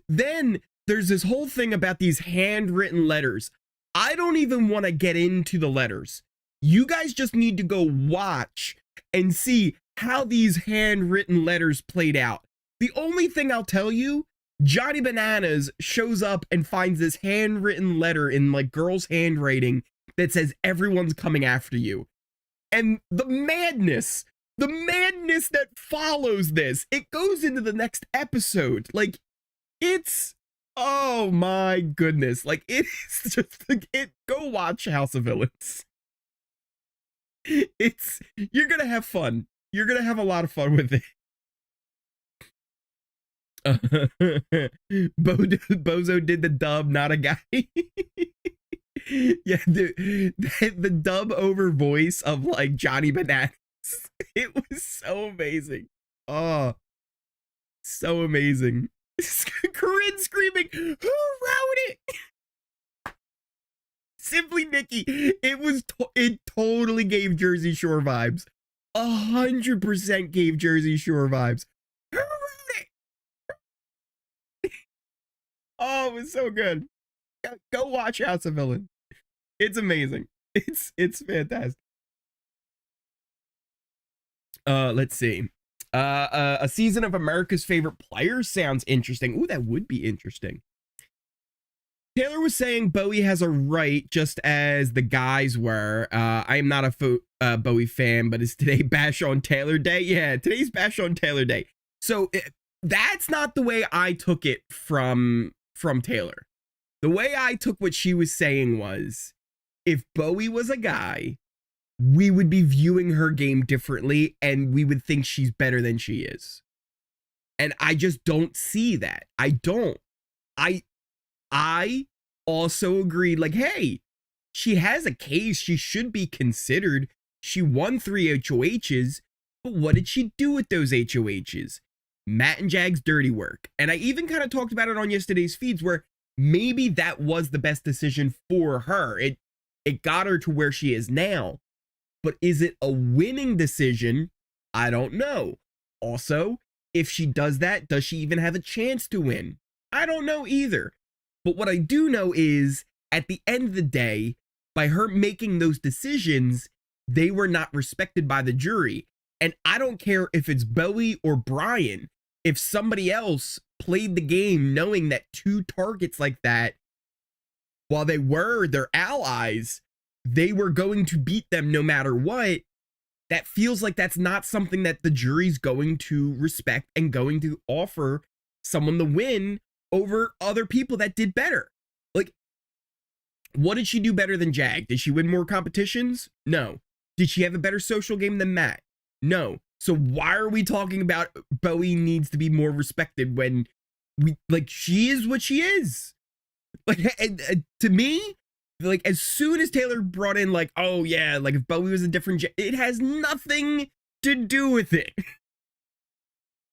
Then there's this whole thing about these handwritten letters. I don't even want to get into the letters. You guys just need to go watch and see how these handwritten letters played out. The only thing I'll tell you, Johnny Bananas shows up and finds this handwritten letter in like girl's handwriting that says everyone's coming after you. And the madness that follows this, it goes into the next episode. Like, it's, oh my goodness. Like, it is just, like, go watch House of Villains. You're gonna have fun. You're gonna have a lot of fun with it. Bozo did the dub, not a guy. Yeah, the dub over voice of like Johnny Bananas. It was so amazing. Oh, so amazing. Corinne screaming, "Who wrote it?" Simply Nikki. It totally gave Jersey Shore vibes. 100% gave Jersey Shore vibes. Who wrote it? Oh, it was so good. Go watch House of Villain. It's amazing. It's fantastic. Let's see. A season of America's Favorite Players sounds interesting. Ooh, that would be interesting. Taylor was saying Bowie has a right, just as the guys were. I am not a Bowie fan, but is today Bash on Taylor Day? Yeah, today's Bash on Taylor Day. So that's not the way I took it from Taylor. The way I took what she was saying was, if Bowie was a guy, we would be viewing her game differently and we would think she's better than she is. And I just don't see that. I don't. I also agreed, like, hey, she has a case. She should be considered. She won 3 HoHs, but what did she do with those HoHs? Matt and Jag's dirty work. And I even kind of talked about it on yesterday's feeds where maybe that was the best decision for her. It got her to where she is now. But is it a winning decision? I don't know. Also, if she does that, does she even have a chance to win? I don't know either. But what I do know is, at the end of the day, by her making those decisions, they were not respected by the jury. And I don't care if it's Bowie or Brian. If somebody else played the game knowing that 2 targets like that, while they were their allies, they were going to beat them no matter what, that feels like that's not something that the jury's going to respect and going to offer someone the win over other people that did better. Like, what did she do better than Jag? Did she win more competitions? No. Did she have a better social game than Matt? No. So why are we talking about Bowie needs to be more respected when she is what she is? Like, and to me, like, as soon as Taylor brought in, like, oh yeah, like if Bowie was a different, it has nothing to do with it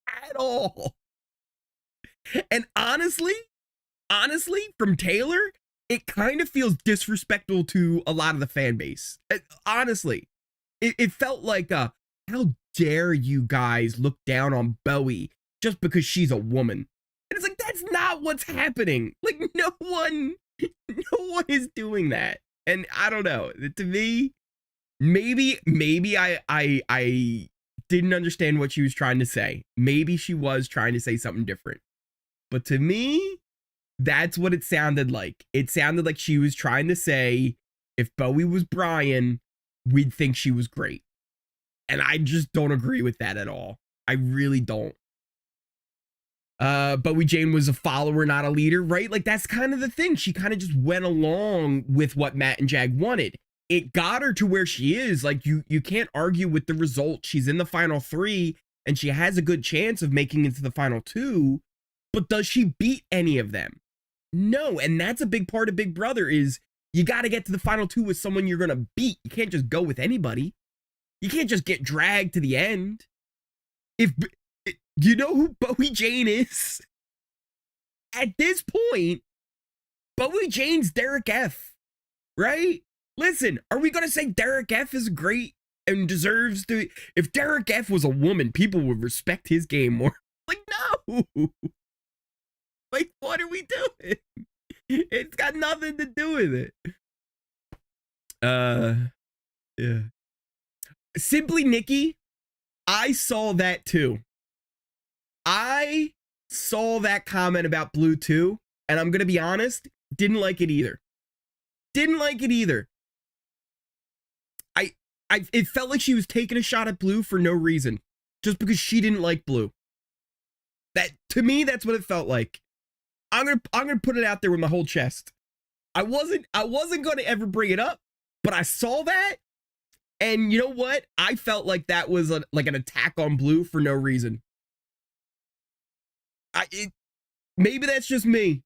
at all. And honestly, from Taylor, it kind of feels disrespectful to a lot of the fan base. Honestly, it felt like, how dare you guys look down on Bowie just because she's a woman? And it's like, that's not what's happening. Like, no one is doing that. And I don't know. To me, maybe I didn't understand what she was trying to say. Maybe she was trying to say something different. But to me, that's what it sounded like. It sounded like she was trying to say, if Bowie was Brian, we'd think she was great. And I just don't agree with that at all. I really don't. Bowie Jane was a follower, not a leader, right? Like, that's kind of the thing. She kind of just went along with what Matt and Jag wanted. It got her to where she is. Like, you can't argue with the result. She's in the final 3, and she has a good chance of making it to the final 2. But does she beat any of them? No. And that's a big part of Big Brother is you got to get to the final 2 with someone you're going to beat. You can't just go with anybody. You can't just get dragged to the end. If you know who Bowie Jane is? At this point, Bowie Jane's Derek F, right? Listen, are we going to say Derek F is great and deserves to? If Derek F was a woman, people would respect his game more. Like, no. Like, what are we doing? It's got nothing to do with it. Yeah. Simply Nikki, I saw that too. I saw that comment about Blue too, and I'm gonna be honest, didn't like it either. Didn't like it either. it felt like she was taking a shot at Blue for no reason, just because she didn't like Blue. That, to me, that's what it felt like. I'm gonna put it out there with my whole chest. I wasn't gonna ever bring it up, but I saw that, and you know what? I felt like that was like an attack on Blue for no reason. Maybe that's just me,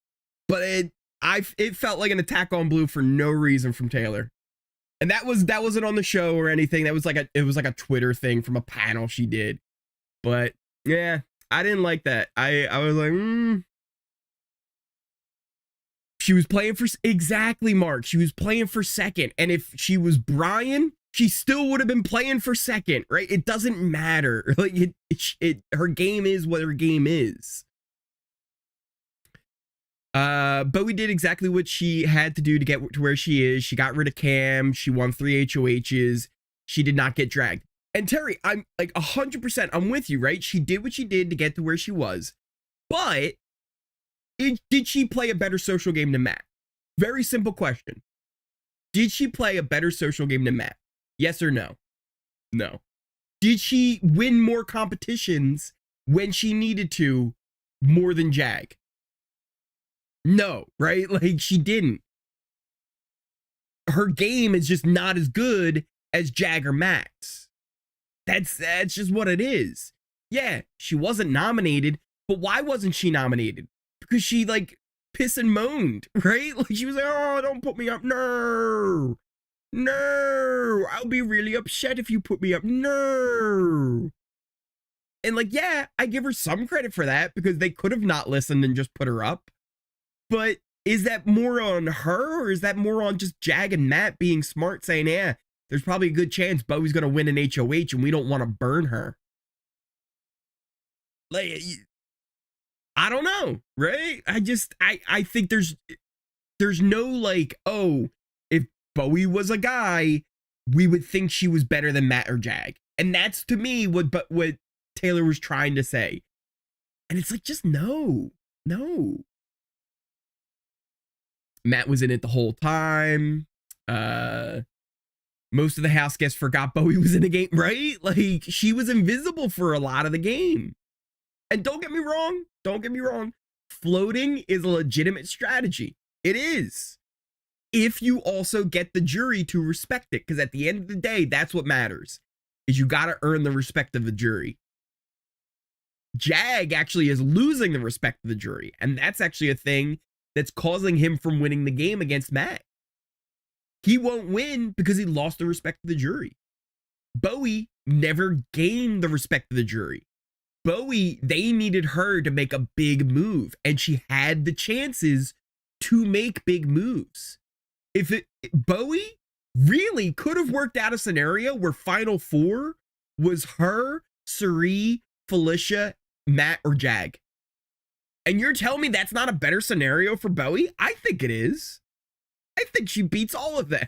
but it felt like an attack on Blue for no reason from Taylor. And that wasn't on the show or anything. That was like it was like a Twitter thing from a panel she did. But yeah, I didn't like that. I was like, She was playing for, exactly, Mark. She was playing for second. And if she was Brian, she still would have been playing for second, right? It doesn't matter. Like her game is what her game is. Bowie did exactly what she had to do to get to where she is. She got rid of Cam. She won 3 HoHs. She did not get dragged. And Terry, I'm like 100%, I'm with you, right? She did what she did to get to where she was. But did she play a better social game than Matt? Very simple question. Did she play a better social game than Matt? Yes or no? No. Did she win more competitions when she needed to more than Jag? No, right? Like, she didn't. Her game is just not as good as Jag or Matt's. That's just what it is. Yeah, she wasn't nominated, but why wasn't she nominated? Because she, like, pissed and moaned, right? Like, she was like, oh, don't put me up. No. No. I'll be really upset if you put me up. No. And, like, yeah, I give her some credit for that because they could have not listened and just put her up. But is that more on her, or is that more on just Jag and Matt being smart, saying, yeah, there's probably a good chance Bowie's going to win an HoH and we don't want to burn her? Like, I don't know, right? I think there's no like, oh, if Bowie was a guy, we would think she was better than Matt or Jag. And that's, to me, what Taylor was trying to say. And it's like, just no. Matt was in it the whole time. Most of the house guests forgot Bowie was in the game, right? Like, she was invisible for a lot of the game. And don't get me wrong, floating is a legitimate strategy. It is. If you also get the jury to respect it, because at the end of the day, that's what matters, is you got to earn the respect of the jury. Jag actually is losing the respect of the jury, and that's actually a thing that's causing him from winning the game against Matt. He won't win because he lost the respect of the jury. Bowie never gained the respect of the jury. Bowie, they needed her to make a big move, and she had the chances to make big moves. Bowie really could have worked out a scenario where Final Four was her, Cirie, Felicia, Matt, or Jag. And you're telling me that's not a better scenario for Bowie? I think it is. I think she beats all of them.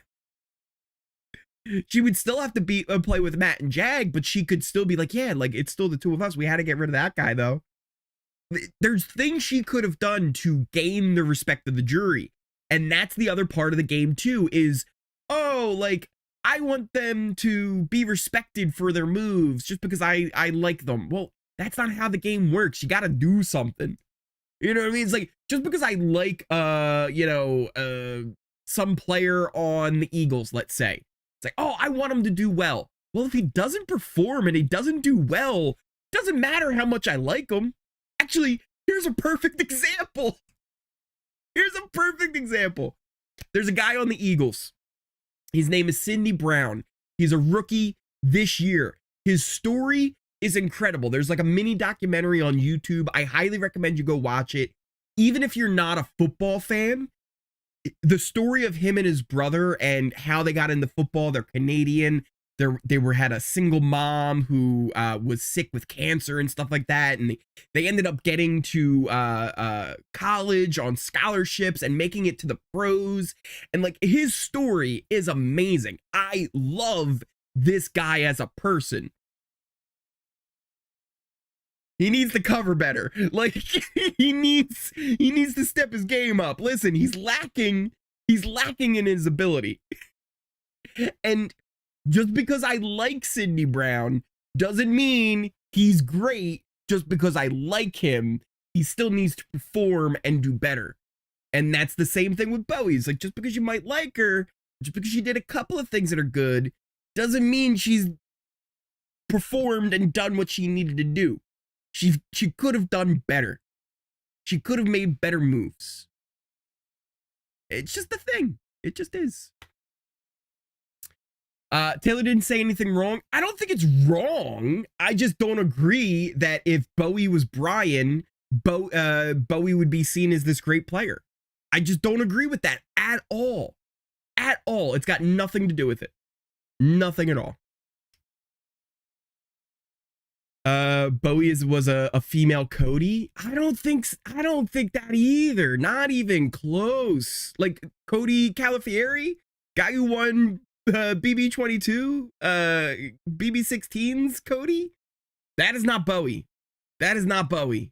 She would still have to play with Matt and Jag, but she could still be like, yeah, like, it's still the two of us. We had to get rid of that guy, though. There's things she could have done to gain the respect of the jury. And that's the other part of the game, too, is, oh, like, I want them to be respected for their moves just because I like them. Well, that's not how the game works. You got to do something. You know what I mean? It's like, just because I like, some player on the Eagles, let's say. It's like, oh, I want him to do well. Well, if he doesn't perform and he doesn't do well, it doesn't matter how much I like him. Actually, here's a perfect example. There's a guy on the Eagles. His name is Sidney Brown. He's a rookie this year. His story is incredible. There's like a mini documentary on YouTube. I highly recommend you go watch it. Even if you're not a football fan, the story of him and his brother and how they got into football, they're Canadian. They had a single mom who was sick with cancer and stuff like that. And they ended up getting to college on scholarships and making it to the pros. And like, his story is amazing. I love this guy as a person. He needs to cover better. Like, he needs to step his game up. Listen, he's lacking in his ability. And Just because I like Sydney Brown doesn't mean he's great. Just because I like him, he still needs to perform and do better. And that's the same thing with Bowie. It's like, just because you might like her, just because she did a couple of things that are good, doesn't mean she's performed and done what she needed to do. She could have done better. She could have made better moves. It's just the thing. It just is. Taylor didn't say anything wrong. I don't think it's wrong. I just don't agree that if Bowie was Brian, Bowie would be seen as this great player. I just don't agree with that at all. At all. It's got nothing to do with it. Nothing at all. Bowie was a female Cody. I don't think that either. Not even close. Like Cody Calafieri, guy who won BB22, BB16's Cody. That is not Bowie. That is not Bowie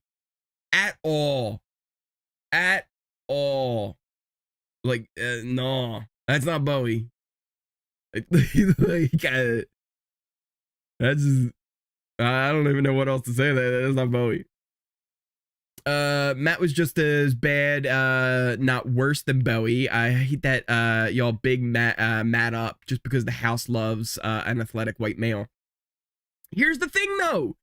at all. At all. Like no, that's not Bowie. Like, that's just, I don't even know what else to say. That's not Bowie. Matt was just as bad, not worse than Bowie. I hate that y'all big Matt up just because the house loves an athletic white male. Here's the thing though.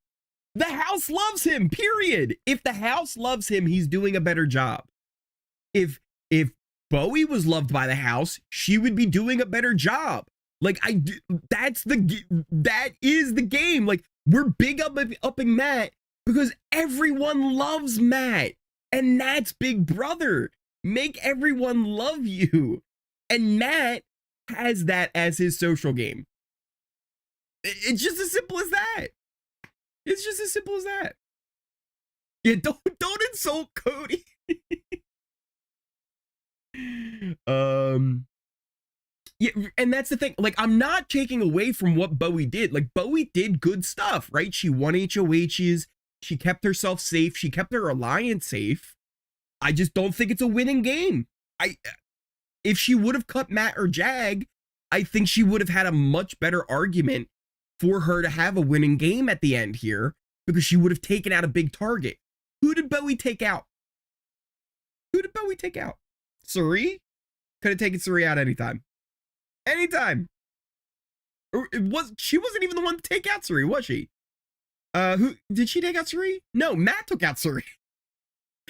The house loves him, period. If the house loves him, he's doing a better job. If Bowie was loved by the house, she would be doing a better job. Like that is the game. Like we're big upping Matt because everyone loves Matt, and that's Big Brother. Make everyone love you, and Matt has that as his social game. It's just as simple as that. It's just as simple as that. Yeah, don't insult Cody. Yeah, and that's the thing. Like, I'm not taking away from what Bowie did. Like, Bowie did good stuff, right? She won HoHs. She kept herself safe. She kept her alliance safe. I just don't think it's a winning game. If she would have cut Matt or Jag, I think she would have had a much better argument for her to have a winning game at the end here, because she would have taken out a big target. Who did Bowie take out? Who did Bowie take out? Cirie? Could have taken Cirie out anytime. Anytime. She wasn't even the one to take out Cirie, was she? Who did she take out Cirie? No, Matt took out Cirie.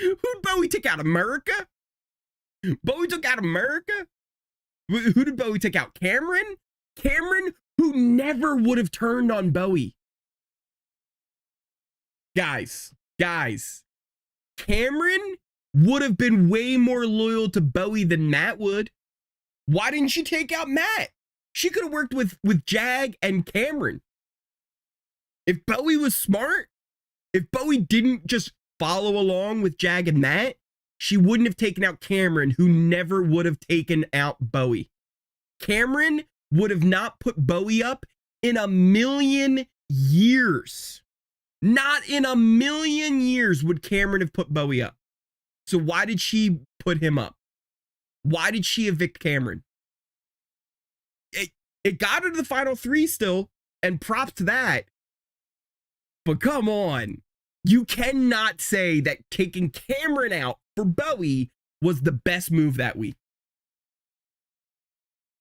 Who'd Bowie take out? America? Bowie took out America? Who did Bowie take out? Cameron? Cameron, who never would have turned on Bowie. Guys, Cameron would have been way more loyal to Bowie than Matt would. Why didn't she take out Matt? She could have worked with Jag and Cameron. If Bowie was smart, if Bowie didn't just follow along with Jag and Matt, she wouldn't have taken out Cameron, who never would have taken out Bowie. Cameron would have not put Bowie up in a million years. Not in a million years would Cameron have put Bowie up. So why did she put him up? Why did she evict Cameron? It got her to the final three still, and props to that. But come on. You cannot say that taking Cameron out for Bowie was the best move that week.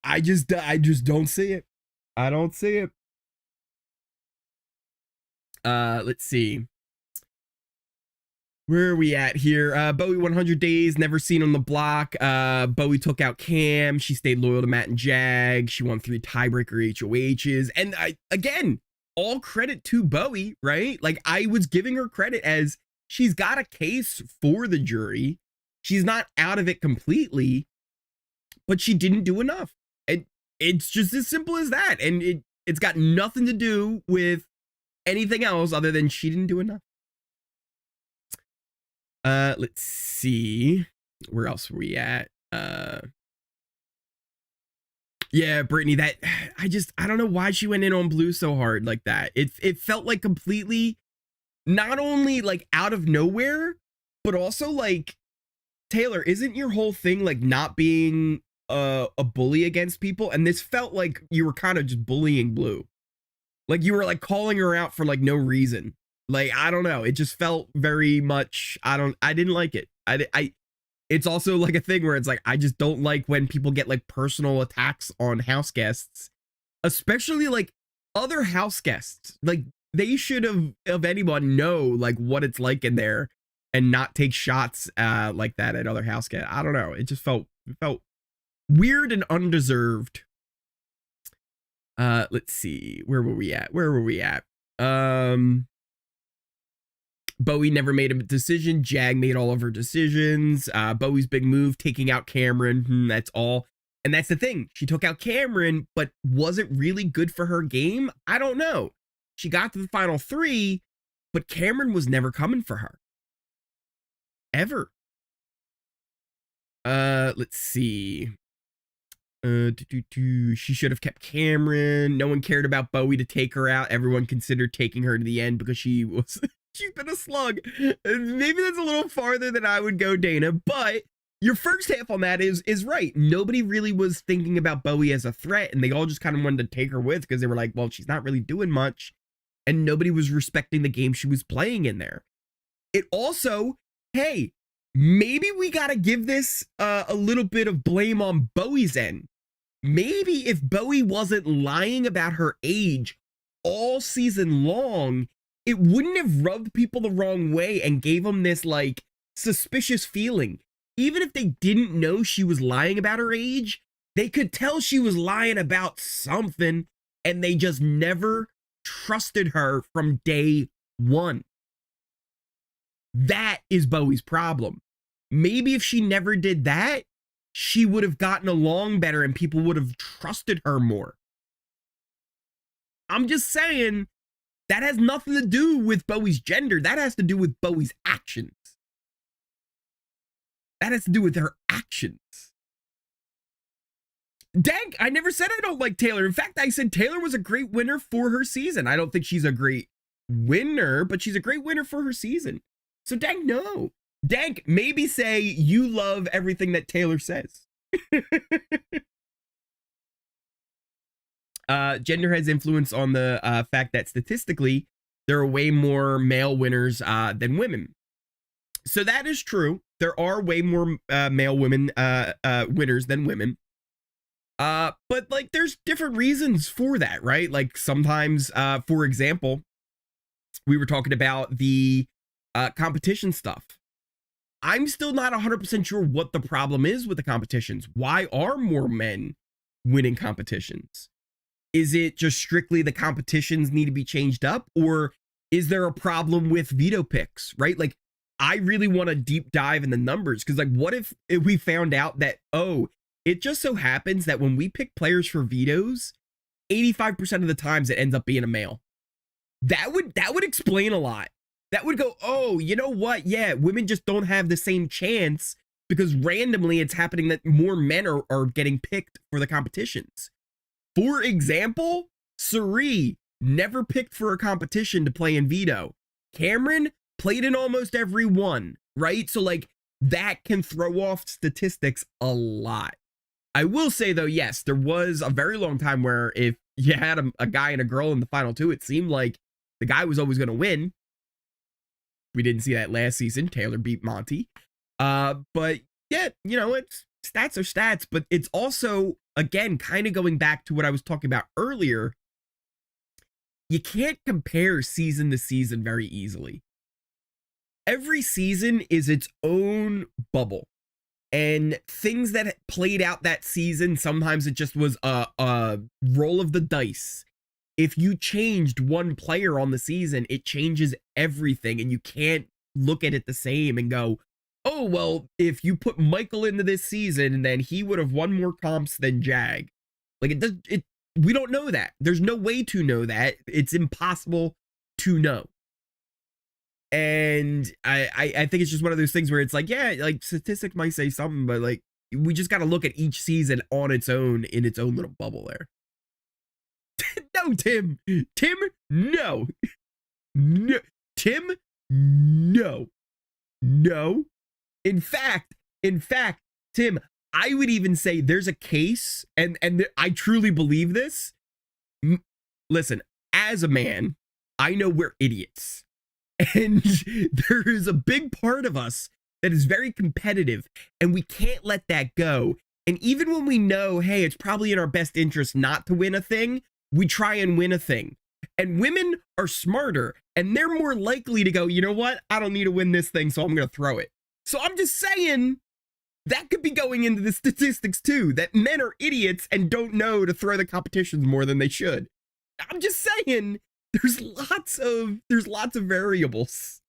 I just don't see it. I don't see it. Let's see. Where are we at here? Bowie 100 days, never seen on the block. Bowie took out Cam. She stayed loyal to Matt and Jag. She won 3 tiebreaker HoHs. And again, all credit to Bowie, right? Like, I was giving her credit as she's got a case for the jury. She's not out of it completely, but she didn't do enough. And it's just as simple as that. And it's got nothing to do with anything else other than she didn't do enough. Let's see. Where else were we at? Yeah, Brittany, that I don't know why she went in on Blue so hard like that. It felt like completely not only like out of nowhere, but also like, Taylor, isn't your whole thing like not being a bully against people, and this felt like you were kind of just bullying Blue. Like you were like calling her out for like no reason. Like, I don't know. It just felt very much, I didn't like it. It's also like a thing where it's like, I just don't like when people get like personal attacks on house guests, especially like other house guests. Like they should have, of anyone, know like what it's like in there and not take shots like that at other house guests. I don't know. It just felt weird and undeserved. Let's see. Where were we at? Bowie never made a decision. Jag made all of her decisions. Bowie's big move, taking out Cameron. That's all. And that's the thing. She took out Cameron, but was it really good for her game? I don't know. She got to the final 3, but Cameron was never coming for her. Ever. Let's see. She should have kept Cameron. No one cared about Bowie to take her out. Everyone considered taking her to the end because she's been a slug. Maybe that's a little farther than I would go, Dana, but your first half on that is right. Nobody really was thinking about Bowie as a threat, and they all just kind of wanted to take her with because they were like, well, she's not really doing much, and nobody was respecting the game she was playing in there. It also, hey, maybe we got to give this a little bit of blame on Bowie's end. Maybe if Bowie wasn't lying about her age all season long, it wouldn't have rubbed people the wrong way and gave them this like suspicious feeling. Even if they didn't know she was lying about her age, they could tell she was lying about something, and they just never trusted her from day one. That is Bowie's problem. Maybe if she never did that, she would have gotten along better and people would have trusted her more. I'm just saying, that has nothing to do with Bowie's gender. That has to do with Bowie's actions. That has to do with her actions. Dang, I never said I don't like Taylor. In fact, I said Taylor was a great winner for her season. I don't think she's a great winner, but she's a great winner for her season. So dang, no. Dank, maybe say you love everything that Taylor says. Gender has influence on the fact that statistically, there are way more male winners than women. So that is true. There are way more male women winners than women. But like there's different reasons for that, right? Like sometimes, for example, we were talking about the competition stuff. I'm still not 100% sure what the problem is with the competitions. Why are more men winning competitions? Is it just strictly the competitions need to be changed up? Or is there a problem with veto picks, right? Like, I really want to deep dive in the numbers because, like, what if we found out that, oh, it just so happens that when we pick players for vetoes, 85% of the times it ends up being a male. That would explain a lot. That would go, oh, you know what? Yeah, women just don't have the same chance because randomly it's happening that more men are getting picked for the competitions. For example, Cirie never picked for a competition to play in veto. Cameron played in almost every one, right? So like that can throw off statistics a lot. I will say though, yes, there was a very long time where if you had a guy and a girl in the final 2, it seemed like the guy was always going to win. We didn't see that last season. Taylor beat Monty. But yeah, you know, it's stats are stats, but it's also, again, kind of going back to what I was talking about earlier. You can't compare season to season very easily. Every season is its own bubble. And things that played out that season, sometimes it just was a roll of the dice. If you changed one player on the season, it changes everything, and you can't look at it the same and go, oh, well, if you put Mecole into this season, then he would have won more comps than Jag. Like, we don't know that. There's no way to know that. It's impossible to know. And I think it's just one of those things where it's like, yeah, like statistics might say something, but like, we just got to look at each season on its own, in its own little bubble there. No, Tim, no, no, Tim, no, no. In fact, Tim, I would even say there's a case, and I truly believe this. Listen, as a man, I know we're idiots. And there is a big part of us that is very competitive, and we can't let that go. And even when we know, hey, it's probably in our best interest not to win a thing, we try and win a thing. And women are smarter, and they're more likely to go, you know what? I don't need to win this thing, so I'm going to throw it. So I'm just saying that could be going into the statistics too, that men are idiots and don't know to throw the competitions more than they should. I'm just saying there's lots of variables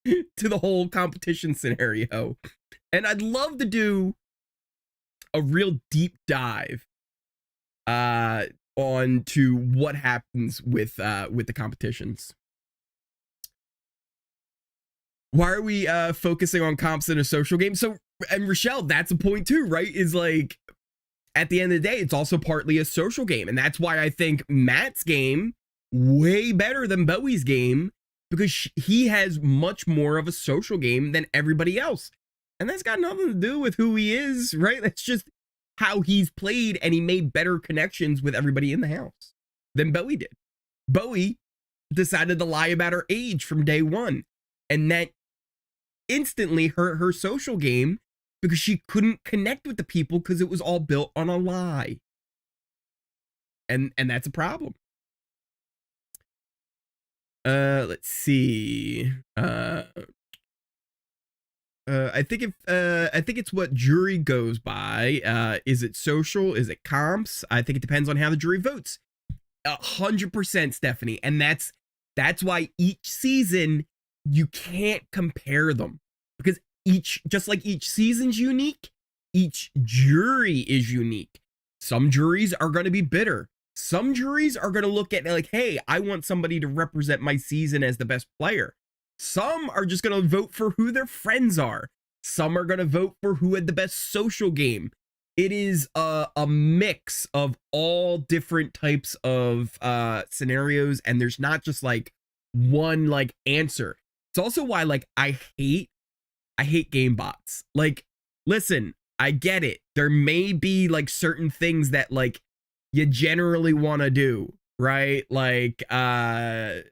to the whole competition scenario. And I'd love to do a real deep dive on to what happens with the competitions. Why are we focusing on comps in a social game? So, and Rochelle, that's a point too, right? Is like, at the end of the day, it's also partly a social game. And that's why I think Matt's game way better than Bowie's game, because he has much more of a social game than everybody else. And that's got nothing to do with who he is, right? That's just how he's played, and he made better connections with everybody in the house than Bowie did. Bowie decided to lie about her age from day one, and that instantly hurt her social game because she couldn't connect with the people because it was all built on a lie. And that's a problem. Let's see. I think it's what jury goes by. Is it social? Is it comps? I think it depends on how the jury votes. 100%, Stephanie. And that's why each season you can't compare them, because just like each season's unique, each jury is unique. Some juries are going to be bitter. Some juries are going to look at it like, hey, I want somebody to represent my season as the best player. Some are just going to vote for who their friends are. Some are going to vote for who had the best social game. It is a mix of all different types of scenarios, and there's not just like one like answer. It's also why like I hate game bots. Like, listen, I get it. There may be like certain things that like you generally want to do, right? Like but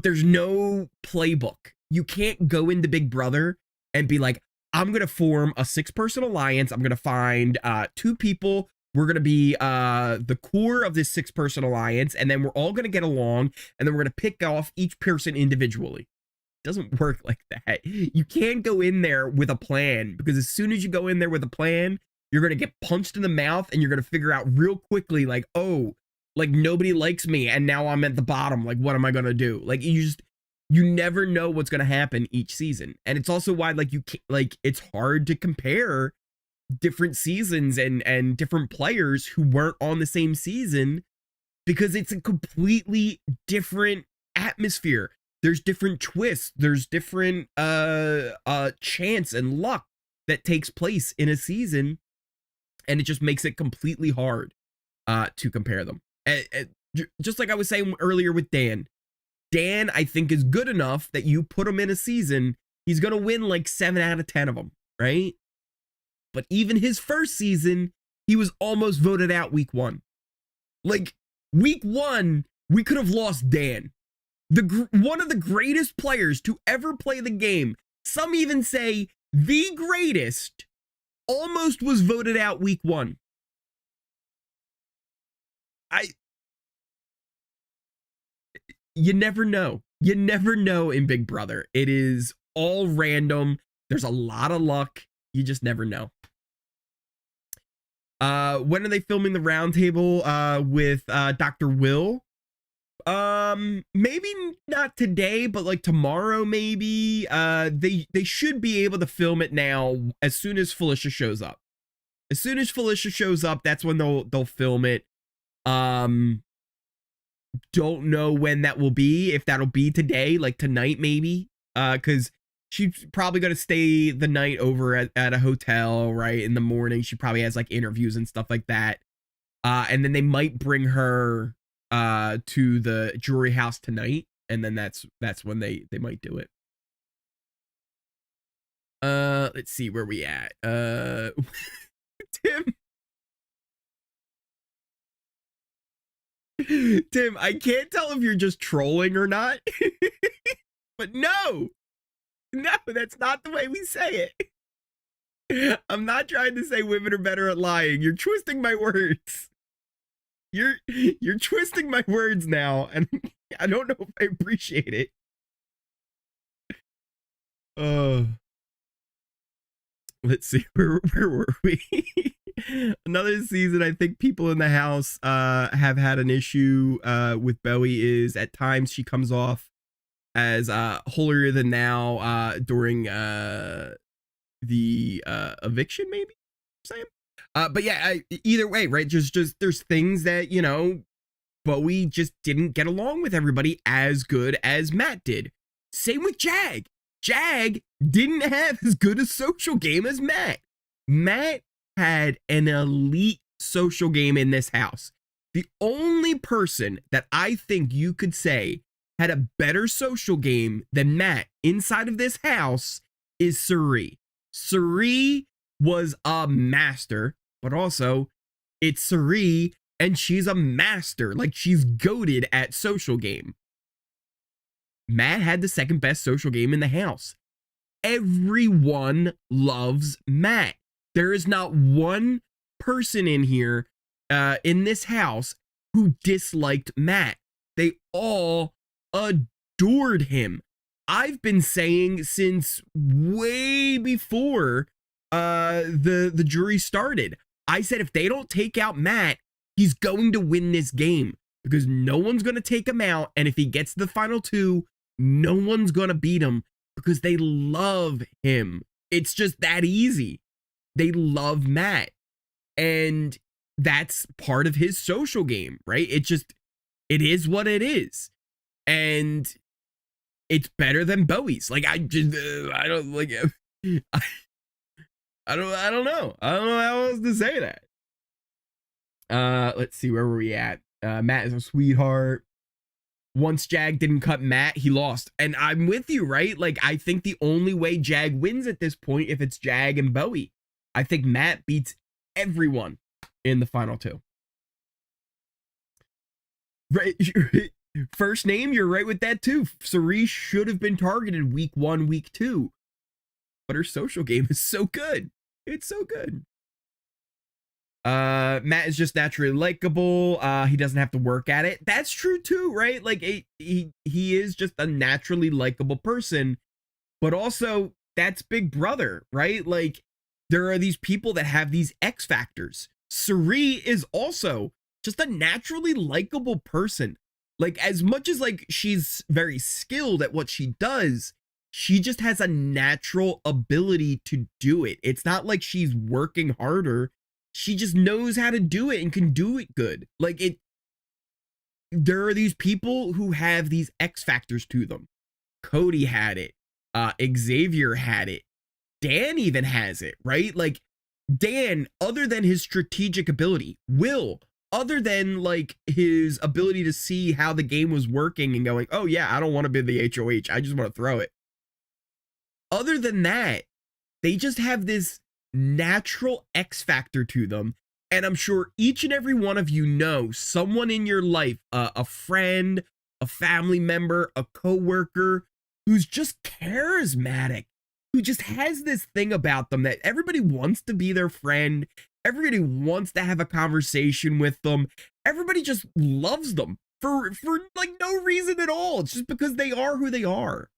there's no playbook. You can't go into Big Brother and be like, I'm going to form a 6-person alliance. I'm going to find 2 people. We're going to be the core of this 6-person alliance, and then we're all going to get along, and then we're going to pick off each person individually. It doesn't work like that. You can't go in there with a plan, because as soon as you go in there with a plan, you're going to get punched in the mouth, and you're going to figure out real quickly, like, oh, like nobody likes me, and now I'm at the bottom. Like, what am I going to do? Like, you never know what's going to happen each season. And it's also why, like, it's hard to compare different seasons and different players who weren't on the same season, because it's a completely different atmosphere. There's different twists. There's different chance and luck that takes place in a season, and it just makes it completely hard to compare them. Just like I was saying earlier with Dan, I think, is good enough that you put him in a season, he's going to win like 7 out of 10 of them, right? But even his first season, he was almost voted out week 1. Like, week 1, we could have lost Dan. One of the greatest players to ever play the game, some even say the greatest, almost was voted out week 1. You never know. You never know in Big Brother. It is all random. There's a lot of luck. You just never know. When are they filming the roundtable with Dr. Will? Maybe not today, but like tomorrow maybe. They should be able to film it now as soon as Felicia shows up. As soon as Felicia shows up, that's when they'll film it. Don't know when that will be, if that'll be today, like tonight maybe, because she's probably going to stay the night over at a hotel, right? In the morning she probably has like interviews and stuff like that, and then they might bring her to the jury house tonight, and then that's when they might do it. Let's see where we at. Tim. Tim, I can't tell if you're just trolling or not. But no, that's not the way we say it. I'm not trying to say women are better at lying. You're twisting my words. You're twisting my words now, and I don't know if I appreciate it. Let's see, where were we? Another season I think people in the house have had an issue with Bowie is at times she comes off as holier than thou during the eviction, maybe same. But yeah, either way, right? Just there's things that, you know, Bowie just didn't get along with everybody as good as Matt did. Same with Jag. Jag didn't have as good a social game as Matt. Matt had an elite social game in this house. The only person that I think you could say had a better social game than Matt inside of this house is Cirie. Cirie was a master, but also it's Cirie and she's a master. Like, she's goated at social game. Matt had the second best social game in the house. Everyone loves Matt. There is not one person in here, in this house, who disliked Matt. They all adored him. I've been saying since way before the jury started. I said if they don't take out Matt, he's going to win this game because no one's going to take him out. And if he gets to the final two, no one's going to beat him because they love him. It's just that easy. They love Matt. And that's part of his social game, right? It is what it is. And it's better than Bowie's. Like, I don't like, I don't know. I don't know how else to say that. Let's see, where were we at? Matt is a sweetheart. Once Jag didn't cut Matt, he lost. And I'm with you, right? Like, I think the only way Jag wins at this point, if it's Jag and Bowie, I think Matt beats everyone in the final two. Right. First name, you're right with that too. Cirie should have been targeted week 1, week 2. But her social game is so good. It's so good. Matt is just naturally likable. He doesn't have to work at it. That's true too, right? Like, he is just a naturally likable person. But also, that's Big Brother, right? Like, there are these people that have these X factors. Cirie is also just a naturally likable person. Like, as much as like she's very skilled at what she does, she just has a natural ability to do it. It's not like she's working harder. She just knows how to do it and can do it good. Like, there are these people who have these X factors to them. Cody had it. Xavier had it. Dan even has it, right? Like, Dan, other than his strategic ability, Will, other than like his ability to see how the game was working and going, oh yeah, I don't want to be the HoH, I just want to throw it. Other than that, they just have this natural X factor to them. And I'm sure each and every one of you know someone in your life, a friend, a family member, a coworker, who's just charismatic, who just has this thing about them that everybody wants to be their friend. Everybody wants to have a conversation with them. Everybody just loves them for like no reason at all. It's just because they are who they are.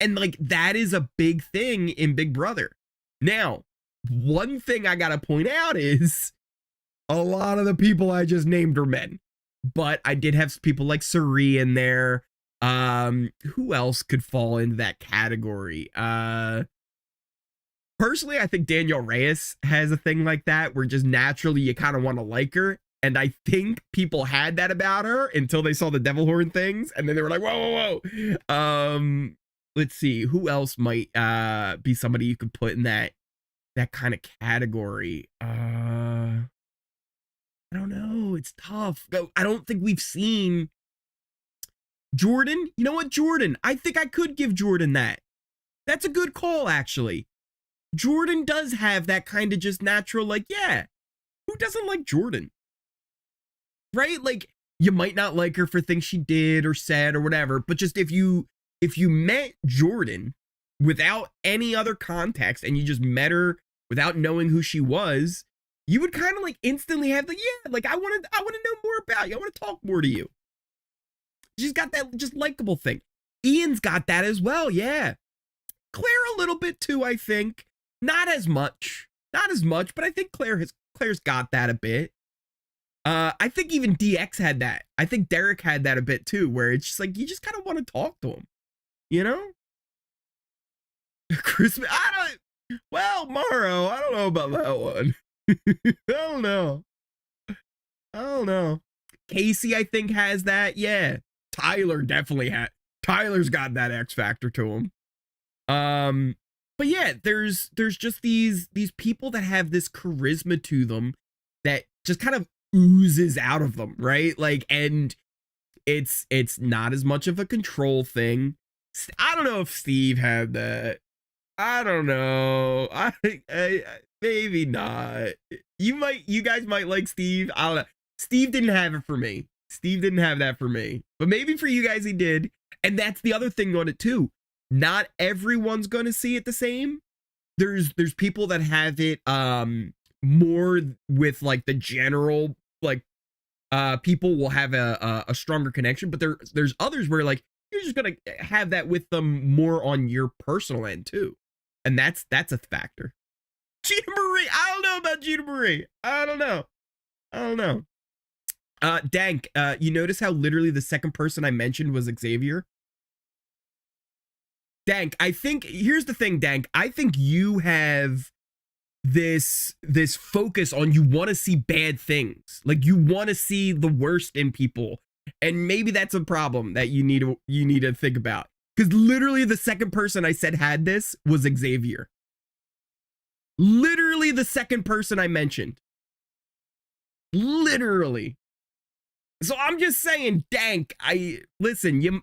And like, that is a big thing in Big Brother. Now, one thing I gotta point out is a lot of the people I just named are men, but I did have people like Cirie in there. Who else could fall into that category? Personally, I think Danielle Reyes has a thing like that where just naturally you kind of want to like her. And I think people had that about her until they saw the devil horn things. And then they were like, whoa, whoa, whoa. Let's see, who else might be somebody you could put in that kind of category. I don't know. It's tough. I don't think we've seen Jordan. You know what, Jordan? I think I could give Jordan that. That's a good call, actually. Jordan does have that kind of just natural, like, yeah, who doesn't like Jordan? Right? Like, you might not like her for things she did or said or whatever, but just if you met Jordan without any other context and you just met her without knowing who she was, you would kind of like instantly have like, yeah, like I want to know more about you. I want to talk more to you. She's got that just likable thing. Ian's got that as well. Yeah. Claire a little bit too, I think. Not as much, but I think Claire's got that a bit. I think even DX had that. I think Derek had that a bit too, where it's just like, you just kind of want to talk to him, you know? Christmas, well, Morrow, I don't know about that one. I don't know. Casey, I think, has that. Yeah. Tyler definitely had. Tyler's got that X factor to him. But yeah, there's just these people that have this charisma to them that just kind of oozes out of them, right? Like, and it's not as much of a control thing. I don't know if Steve had that. I don't know. I maybe not. You guys might like Steve. I don't know. Steve didn't have it for me. Steve didn't have that for me. But maybe for you guys he did. And that's the other thing on it too. Not everyone's going to see it the same. There's people that have it more with like the general, like people will have a stronger connection, but there's others where like you're just going to have that with them more on your personal end too. And that's a factor. Gina Marie, I don't know about Gina Marie. I don't know. Dank, you notice how literally the second person I mentioned was Xavier? Dank, I think, here's the thing, Dank. I think you have this focus on, you want to see bad things. Like, you want to see the worst in people. And maybe that's a problem that you need to think about. Because literally the second person I said had this was Xavier. Literally the second person I mentioned. Literally. So I'm just saying, Dank, listen, you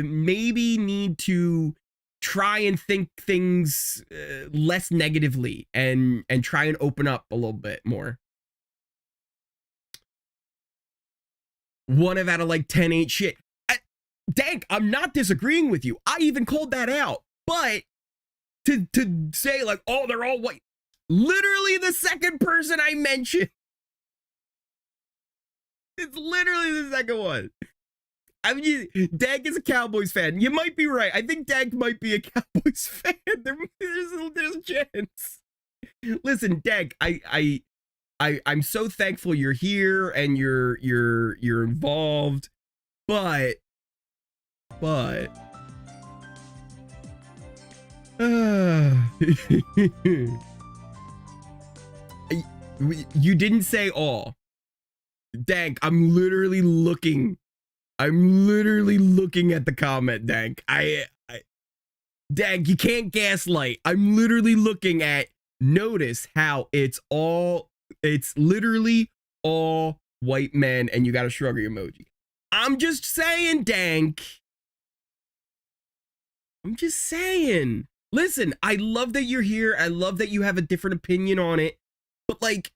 maybe need to try and think things less negatively and try and open up a little bit more. 1 out of like 10 ain't shit. Dank, I'm not disagreeing with you. I even called that out. But to say like, oh, they're all white. Literally the second person I mentioned. It's literally the second one. I mean, Dank is a Cowboys fan. You might be right. I think Dank might be a Cowboys fan. There's a chance. Listen, Dank, I'm so thankful you're here and you're involved, but you didn't say all. Dank, I'm literally looking at the comment, Dank. Dank, you can't gaslight. I'm literally looking at, notice how it's literally all white men and you got a shrug emoji. I'm just saying, Dank. I'm just saying. Listen, I love that you're here. I love that you have a different opinion on it. But like,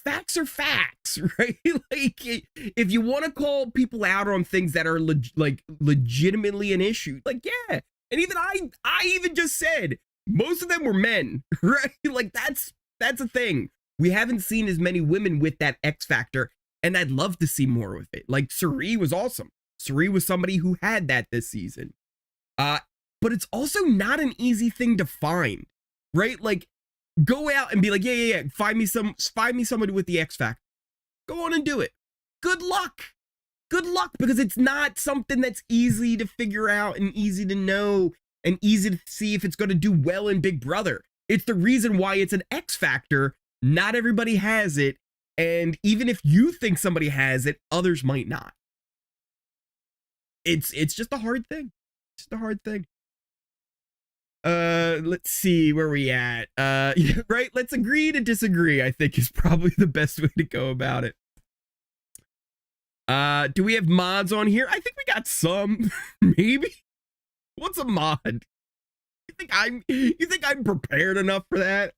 facts are facts, right? Like, if you want to call people out on things that are legitimately an issue, like, yeah. And even I even just said most of them were men, right? Like, that's a thing. We haven't seen as many women with that X factor, and I'd love to see more with it. Like, Cirie was awesome. Cirie was somebody who had that this season. But it's also not an easy thing to find, right? Like, go out and be like, yeah. Find me somebody with the X factor. Go on and do it. Good luck. Good luck, because it's not something that's easy to figure out and easy to know and easy to see if it's going to do well in Big Brother. It's the reason why it's an X factor. Not everybody has it. And even if you think somebody has it, others might not. It's just a hard thing. It's just a hard thing. Let's see where we at. Yeah, right, let's agree to disagree, I think, is probably the best way to go about it. Do we have mods on here? I think we got some. Maybe. What's a mod? I you think I'm prepared enough for that?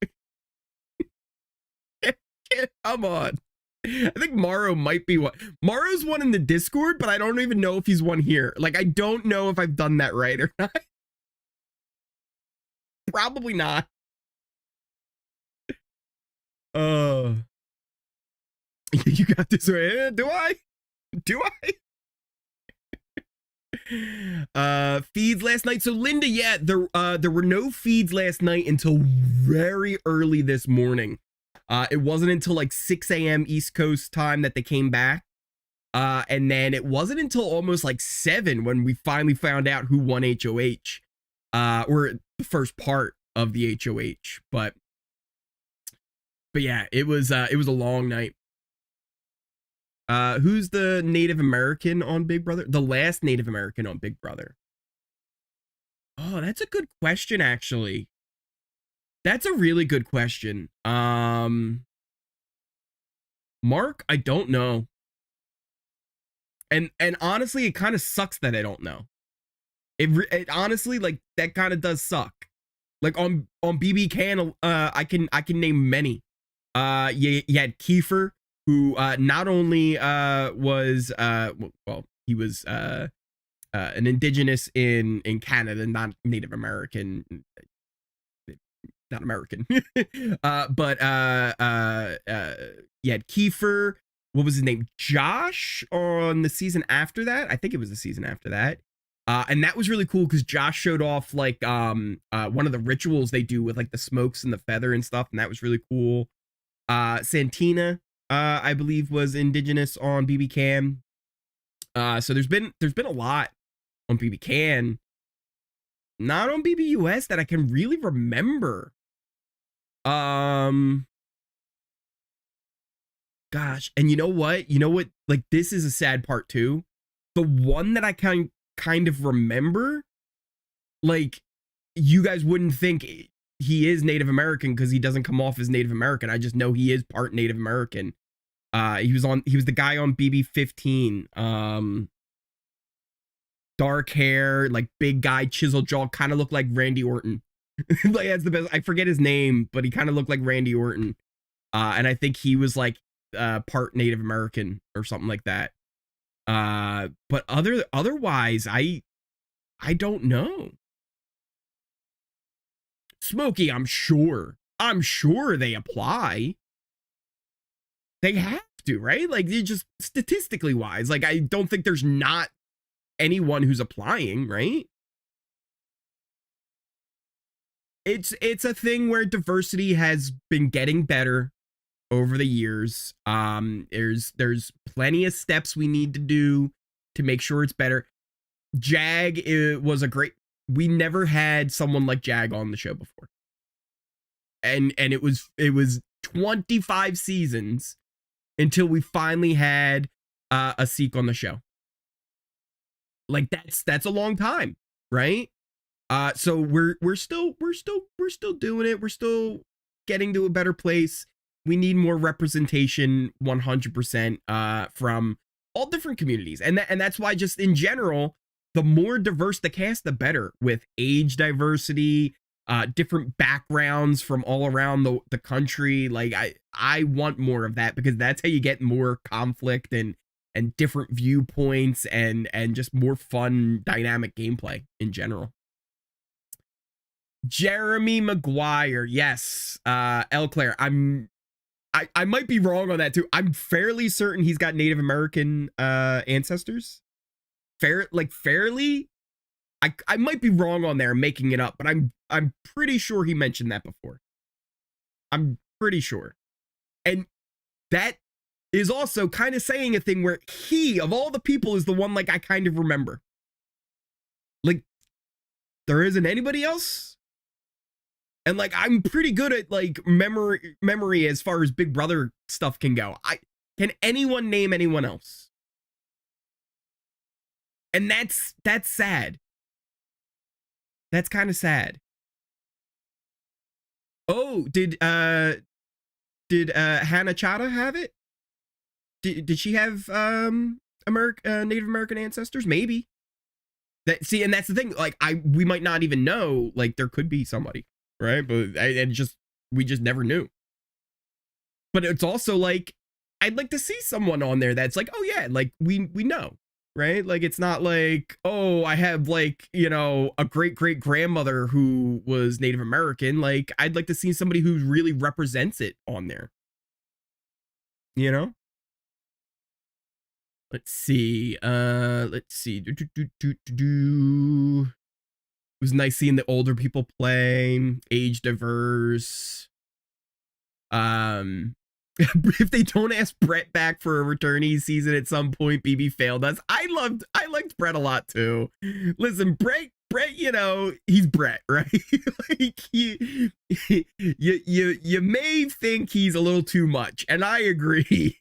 Come on. I think Morrow might be one. Morrow's one in the Discord, but I don't even know if he's one here. Like, I don't know if I've done that right or not. Probably not. You got this right. Do I? Feeds last night. So Linda, yeah, there were no feeds last night until very early this morning. It wasn't until like 6 a.m. East Coast time that they came back. And then it wasn't until almost like 7 when we finally found out who won HoH. Or the first part of the HoH. But yeah, it was a long night. Who's the Native American on Big Brother? The last Native American on Big Brother. Oh, that's a good question, actually. That's a really good question. Mark, I don't know. And honestly, it kind of sucks that I don't know. It honestly, like, that kind of does suck. Like on BB Can, I can name many. You had Kiefer, who not only was well, he was an indigenous in Canada, not Native American, not American. But you had Kiefer. What was his name? Josh on the season after that. I think it was the season after that. And that was really cool because Josh showed off like one of the rituals they do with like the smokes and the feather and stuff, and that was really cool. Santina, I believe, was indigenous on BB Can. So there's been a lot on BB Can, not on BBUS that I can really remember. Gosh, and you know what? Like, this is a sad part too. The one that I kind of remember, like, you guys wouldn't think he is Native American because he doesn't come off as Native American. I just know he is part Native American. He was the guy on BB15. Dark hair, like big guy, chiseled jaw, kind of looked like Randy Orton. Like, that's the best. I forget his name, but he kind of looked like Randy Orton. And I think he was like part Native American or something like that. But otherwise, I don't know. Smokey, I'm sure they apply. They have to, right? Like, you just statistically wise, like, I don't think there's not anyone who's applying, right? It's a thing where diversity has been getting better over the years. There's plenty of steps we need to do to make sure it's better. Jag, it was a great. We never had someone like Jag on the show before, and it was 25 seasons until we finally had a Sikh on the show. Like, that's a long time, right? So we're still doing it. We're still getting to a better place. We need more representation, 100%, from all different communities, and that's why, just in general, the more diverse the cast, the better. With age diversity, different backgrounds from all around the country. Like, I want more of that, because that's how you get more conflict and different viewpoints and just more fun, dynamic gameplay in general. Jeremy Maguire, yes. El Claire, I might be wrong on that too. I'm fairly certain he's got Native American ancestors. Fairly. I might be wrong on there, making it up, but I'm pretty sure he mentioned that before. I'm pretty sure. And that is also kind of saying a thing where he, of all the people, is the one, like, I kind of remember. Like, there isn't anybody else. And, like, I'm pretty good at, like, memory as far as Big Brother stuff can go. Can anyone name anyone else? And that's sad. That's kind of sad. Oh, did Hannah Chata have it? Did she have Native American ancestors? Maybe. See, and that's the thing. Like, we might not even know. Like, there could be somebody, right? But we just never knew. But it's also like, I'd like to see someone on there that's like, oh yeah, like we know, right? Like, it's not like, oh, I have like, you know, a great grandmother who was Native American. Like, I'd like to see somebody who really represents it on there. You know? Let's see. It was nice seeing the older people play, age diverse. If they don't ask Brett back for a returnee season at some point, BB failed us. I liked Brett a lot too. Listen, Brett, you know, he's Brett, right? Like, you may think he's a little too much, and I agree.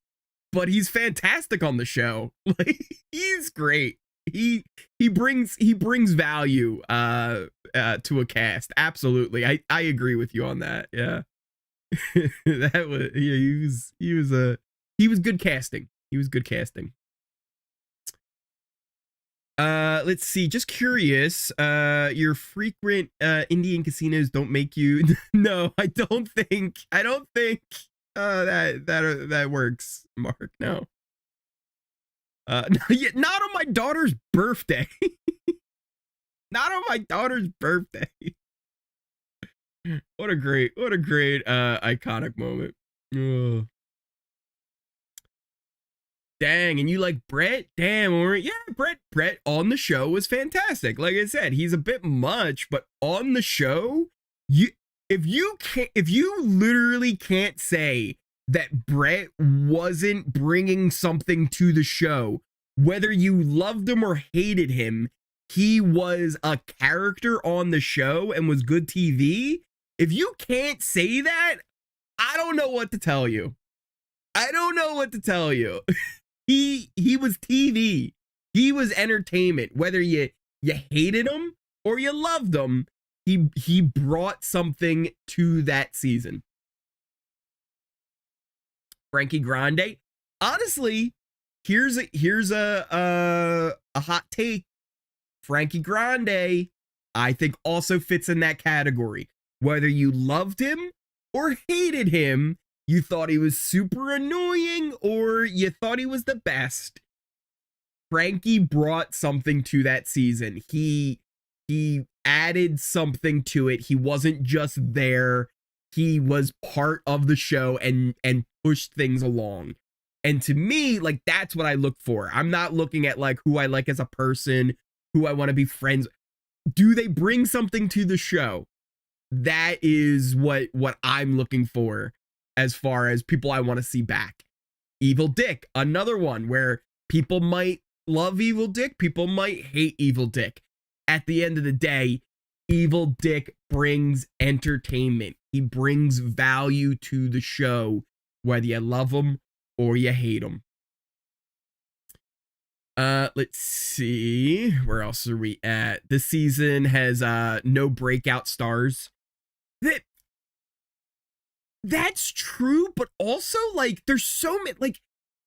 But he's fantastic on the show. Like, he's great. He brings value to a cast. Absolutely. I agree with you on that. Yeah. That was, yeah, he was good casting. He was good casting. Let's see. Just curious. Your frequent Indian casinos don't make you. No, I don't think that works, Mark. No. Not on my daughter's birthday. Not on my daughter's birthday. What a great iconic moment. Ugh. Dang, and you like Brett? Damn, yeah, Brett on the show was fantastic. Like I said, he's a bit much, but on the show, if you literally can't say that Brett wasn't bringing something to the show, whether you loved him or hated him, he was a character on the show and was good TV. If you can't say that, I don't know what to tell you. He was TV. He was entertainment. Whether you hated him or you loved him, he brought something to that season. Frankie Grande. Honestly, here's a hot take. Frankie Grande, I think, also fits in that category. Whether you loved him or hated him, you thought he was super annoying or you thought he was the best, Frankie brought something to that season. He added something to it. He wasn't just there. He was part of the show and pushed things along. And to me, like, that's what I look for. I'm not looking at like who I like as a person, who I want to be friends. Do they bring something to the show? That is what I'm looking for as far as people I want to see back. Evil Dick, another one where people might love Evil Dick, people might hate Evil Dick. At the end of the day, Evil Dick brings entertainment. He brings value to the show, whether you love him or you hate him. Let's see. Where else are we at? This season has no breakout stars. That's true, but also, like, there's so many, like,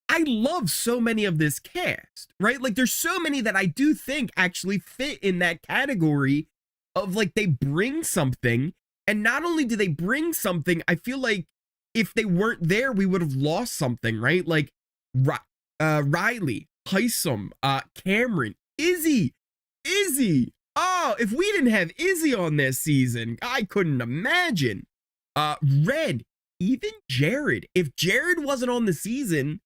I love so many of this cast, right? Like, there's so many that I do think actually fit in that category of, like, they bring something, and not only do they bring something, I feel like if they weren't there, we would have lost something, right? Like, Reilly, Hisam, Cameron, Izzy. Oh, if we didn't have Izzy on this season, I couldn't imagine. Red, even Jared. If Jared wasn't on the season,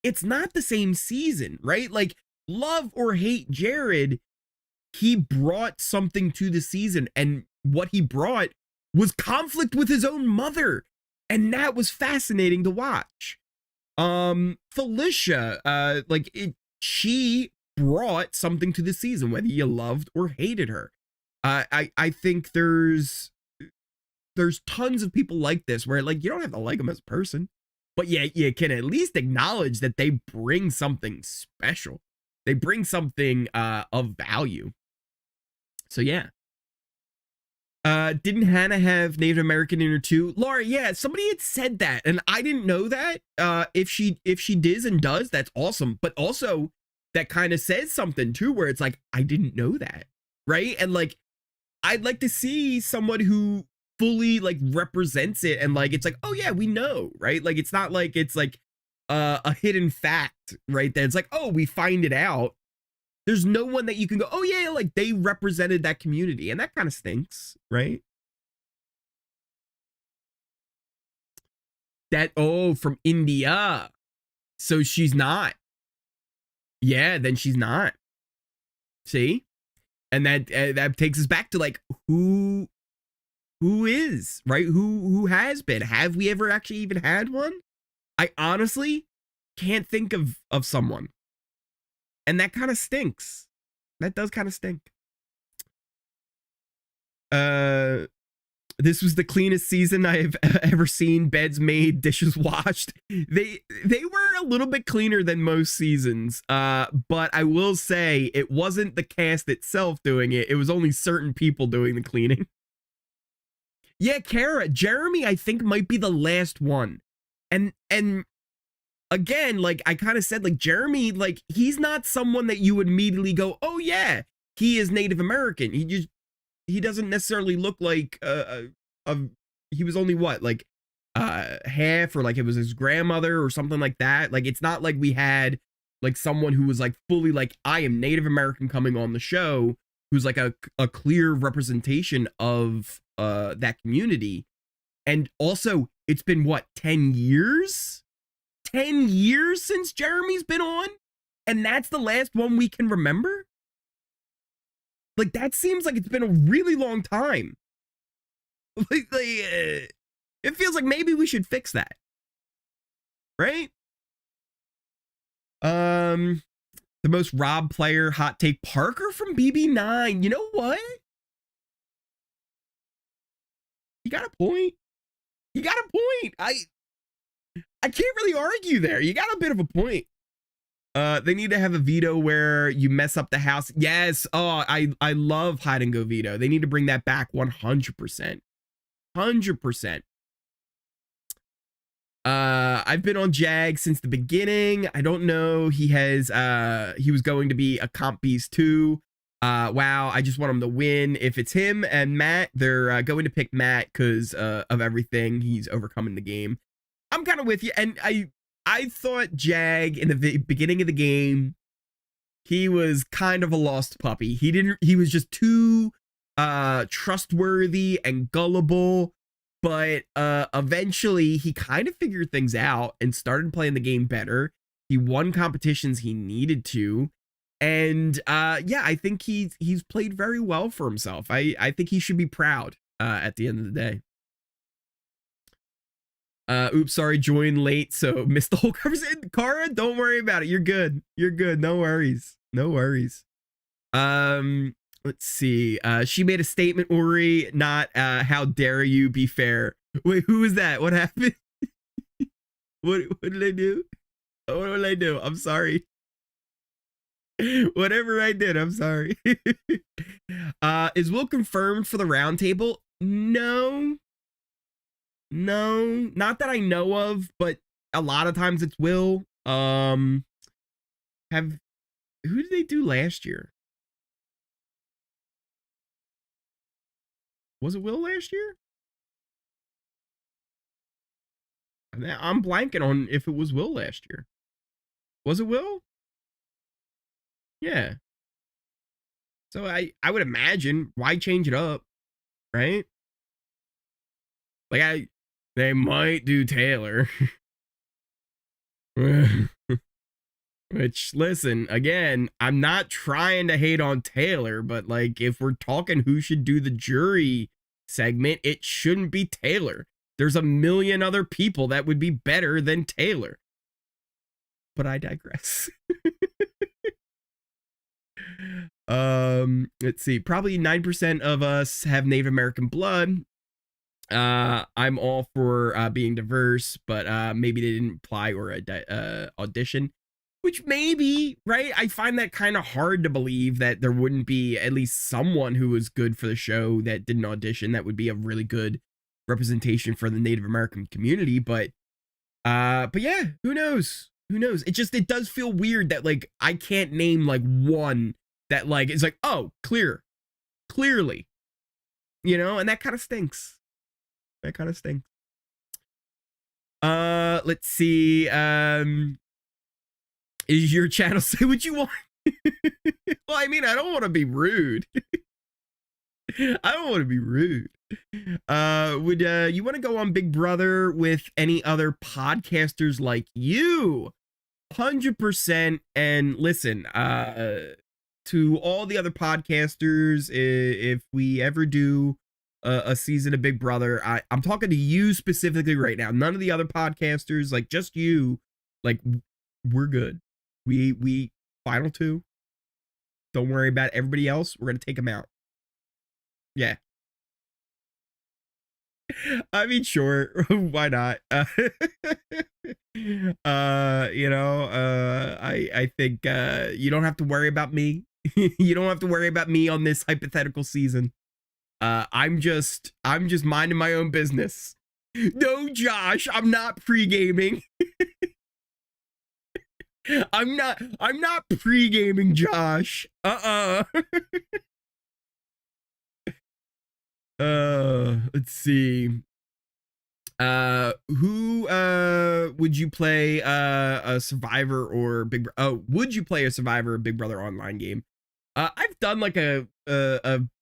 it's not the same season, right? Like, love or hate Jared, he brought something to the season, and what he brought was conflict with his own mother, and that was fascinating to watch. Felicia, she brought something to the season, whether you loved or hated her. I think there's tons of people like this where, like, you don't have to like them as a person, but yeah, you can at least acknowledge that they bring something special. They bring something of value. So yeah. Didn't Hannah have Native American in her too? Laura, yeah, somebody had said that, and I didn't know that. If she does and does, that's awesome. But also, that kind of says something too, where it's like, I didn't know that, right? And like, I'd like to see someone who fully like represents it, and like, it's like, oh yeah, we know, right? Like, it's not like it's like a hidden fact, right? That it's like, oh, we find it out. There's no one that you can go, oh yeah, like they represented that community, and that kind of stinks, right? That, oh, from India. So she's not. Yeah, then she's not. See? And that takes us back to like, who is, right? Who has been? Have we ever actually even had one? I honestly can't think of someone. And that kind of stinks. That does kind of stink. This was the cleanest season I've ever seen. Beds made, dishes washed. They were a little bit cleaner than most seasons. But I will say it wasn't the cast itself doing it. It was only certain people doing the cleaning. Yeah, Kara. Jeremy, I think, might be the last one. And again, like I kind of said, like Jeremy, like he's not someone that you would immediately go, oh yeah, he is Native American. He doesn't necessarily look like he was only what, like half, or like it was his grandmother or something like that. Like it's not like we had like someone who was like fully like, I am Native American coming on the show, who's like a clear representation of that community. And also it's been what, 10 years? 10 years since Jeremy's been on, and that's the last one we can remember? Like, that seems like it's been a really long time. It feels like maybe we should fix that. Right? The most Rob player hot take, Parker from BB9. You know what? You got a point. You got a point. I can't really argue there. You got a bit of a point. They need to have a veto where you mess up the house. Yes. Oh, I love hide and go veto. They need to bring that back 100%. 100%. I've been on Jag since the beginning. I don't know. He was going to be a comp beast too. Wow. I just want him to win. If it's him and Matt, they're going to pick Matt because of everything he's overcome in the game. I'm kind of with you. And I thought Jag in the beginning of the game, he was kind of a lost puppy. He was just too trustworthy and gullible, but eventually he kind of figured things out and started playing the game better. He won competitions he needed to. And yeah, I think he's played very well for himself. I think he should be proud at the end of the day. Oops, sorry, joined late, so missed the whole conversation. Kara, don't worry about it. You're good. You're good. No worries. No worries. Let's see. She made a statement, Ori, not how dare you be fair. Wait, who was that? What happened? What did I do? What did I do? I'm sorry. Whatever I did, I'm sorry. Is Will confirmed for the roundtable? No. No, not that I know of, but a lot of times it's Will. Who did they do last year? Was it Will last year? I'm blanking on if it was Will last year. Was it Will? Yeah. So I would imagine, why change it up, right? Like they might do Taylor. Which, listen, again, I'm not trying to hate on Taylor, but like if we're talking who should do the jury segment, it shouldn't be Taylor. There's a million other people that would be better than Taylor. But I digress. Let's see. Probably 9% of us have Native American blood. I'm all for being diverse, but maybe they didn't apply or audition, which maybe, right? I find that kind of hard to believe that there wouldn't be at least someone who was good for the show that didn't audition. That would be a really good representation for the Native American community. But yeah, who knows? Who knows? It does feel weird that like I can't name like one that like is like, oh, clearly, you know, and that kind of stinks. That kind of stinks. Let's see. Is your channel say what you want? Well, I mean, I don't want to be rude. I don't want to be rude. Would you want to go on Big Brother with any other podcasters like you? 100%. And listen, to all the other podcasters, if we ever do a season of Big Brother, I'm talking to you specifically right now. None of the other podcasters, like just you, like we're good. We final two. Don't worry about everybody else. We're gonna take them out. Yeah. I mean, sure. Why not? You know, I think you don't have to worry about me. You don't have to worry about me on this hypothetical season. I'm just minding my own business. No, Josh, I'm not pre-gaming. I'm not pre-gaming, Josh. Let's see. Who would you play a Survivor or Big would you play a Survivor or Big Brother online game? I've done like a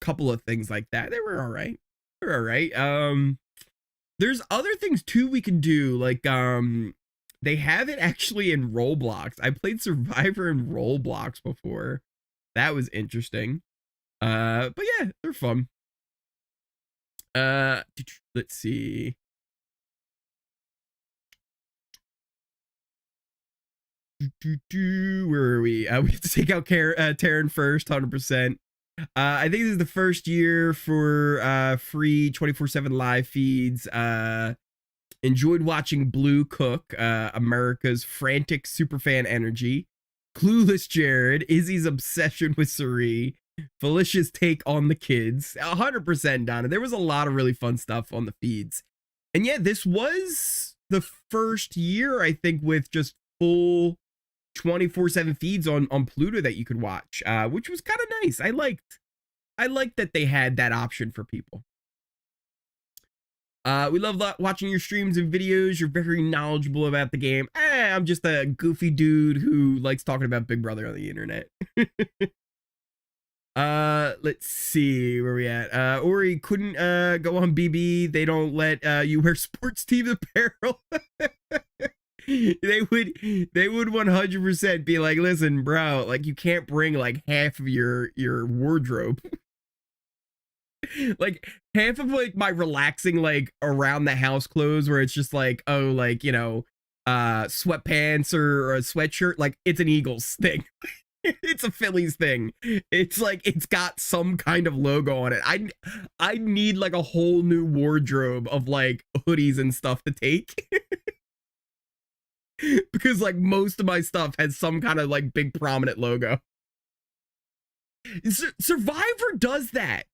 couple of things like that. They were all right. They're all right. There's other things too we can do, like they have it actually in Roblox. I played Survivor in Roblox before. That was interesting. But yeah, they're fun. Let's see. Where are we? We have to take out Taryn first, 100%. I think this is the first year for free 24/7 live feeds. Enjoyed watching Blue cook, America's frantic superfan energy, Clueless Jared, Izzy's obsession with Cirie, Felicia's take on the kids. 100%, Donna. There was a lot of really fun stuff on the feeds. And yeah, this was the first year, I think, with just full 24/7 feeds on Pluto that you could watch, which was kind of nice. I liked that they had that option for people. We love watching your streams and videos. You're very knowledgeable about the game. I'm just a goofy dude who likes talking about Big Brother on the internet. Let's see where we at. Ori couldn't go on BB. They don't let you wear sports team apparel. They would 100% be like, listen, bro, like you can't bring like half of your wardrobe. Like half of like my relaxing like around the house clothes where it's just like, oh, like, you know, sweatpants or a sweatshirt, like it's an Eagles thing. It's a Phillies thing. It's like it's got some kind of logo on it. I need like a whole new wardrobe of like hoodies and stuff to take. Because like most of my stuff has some kind of like big prominent logo. Survivor does that.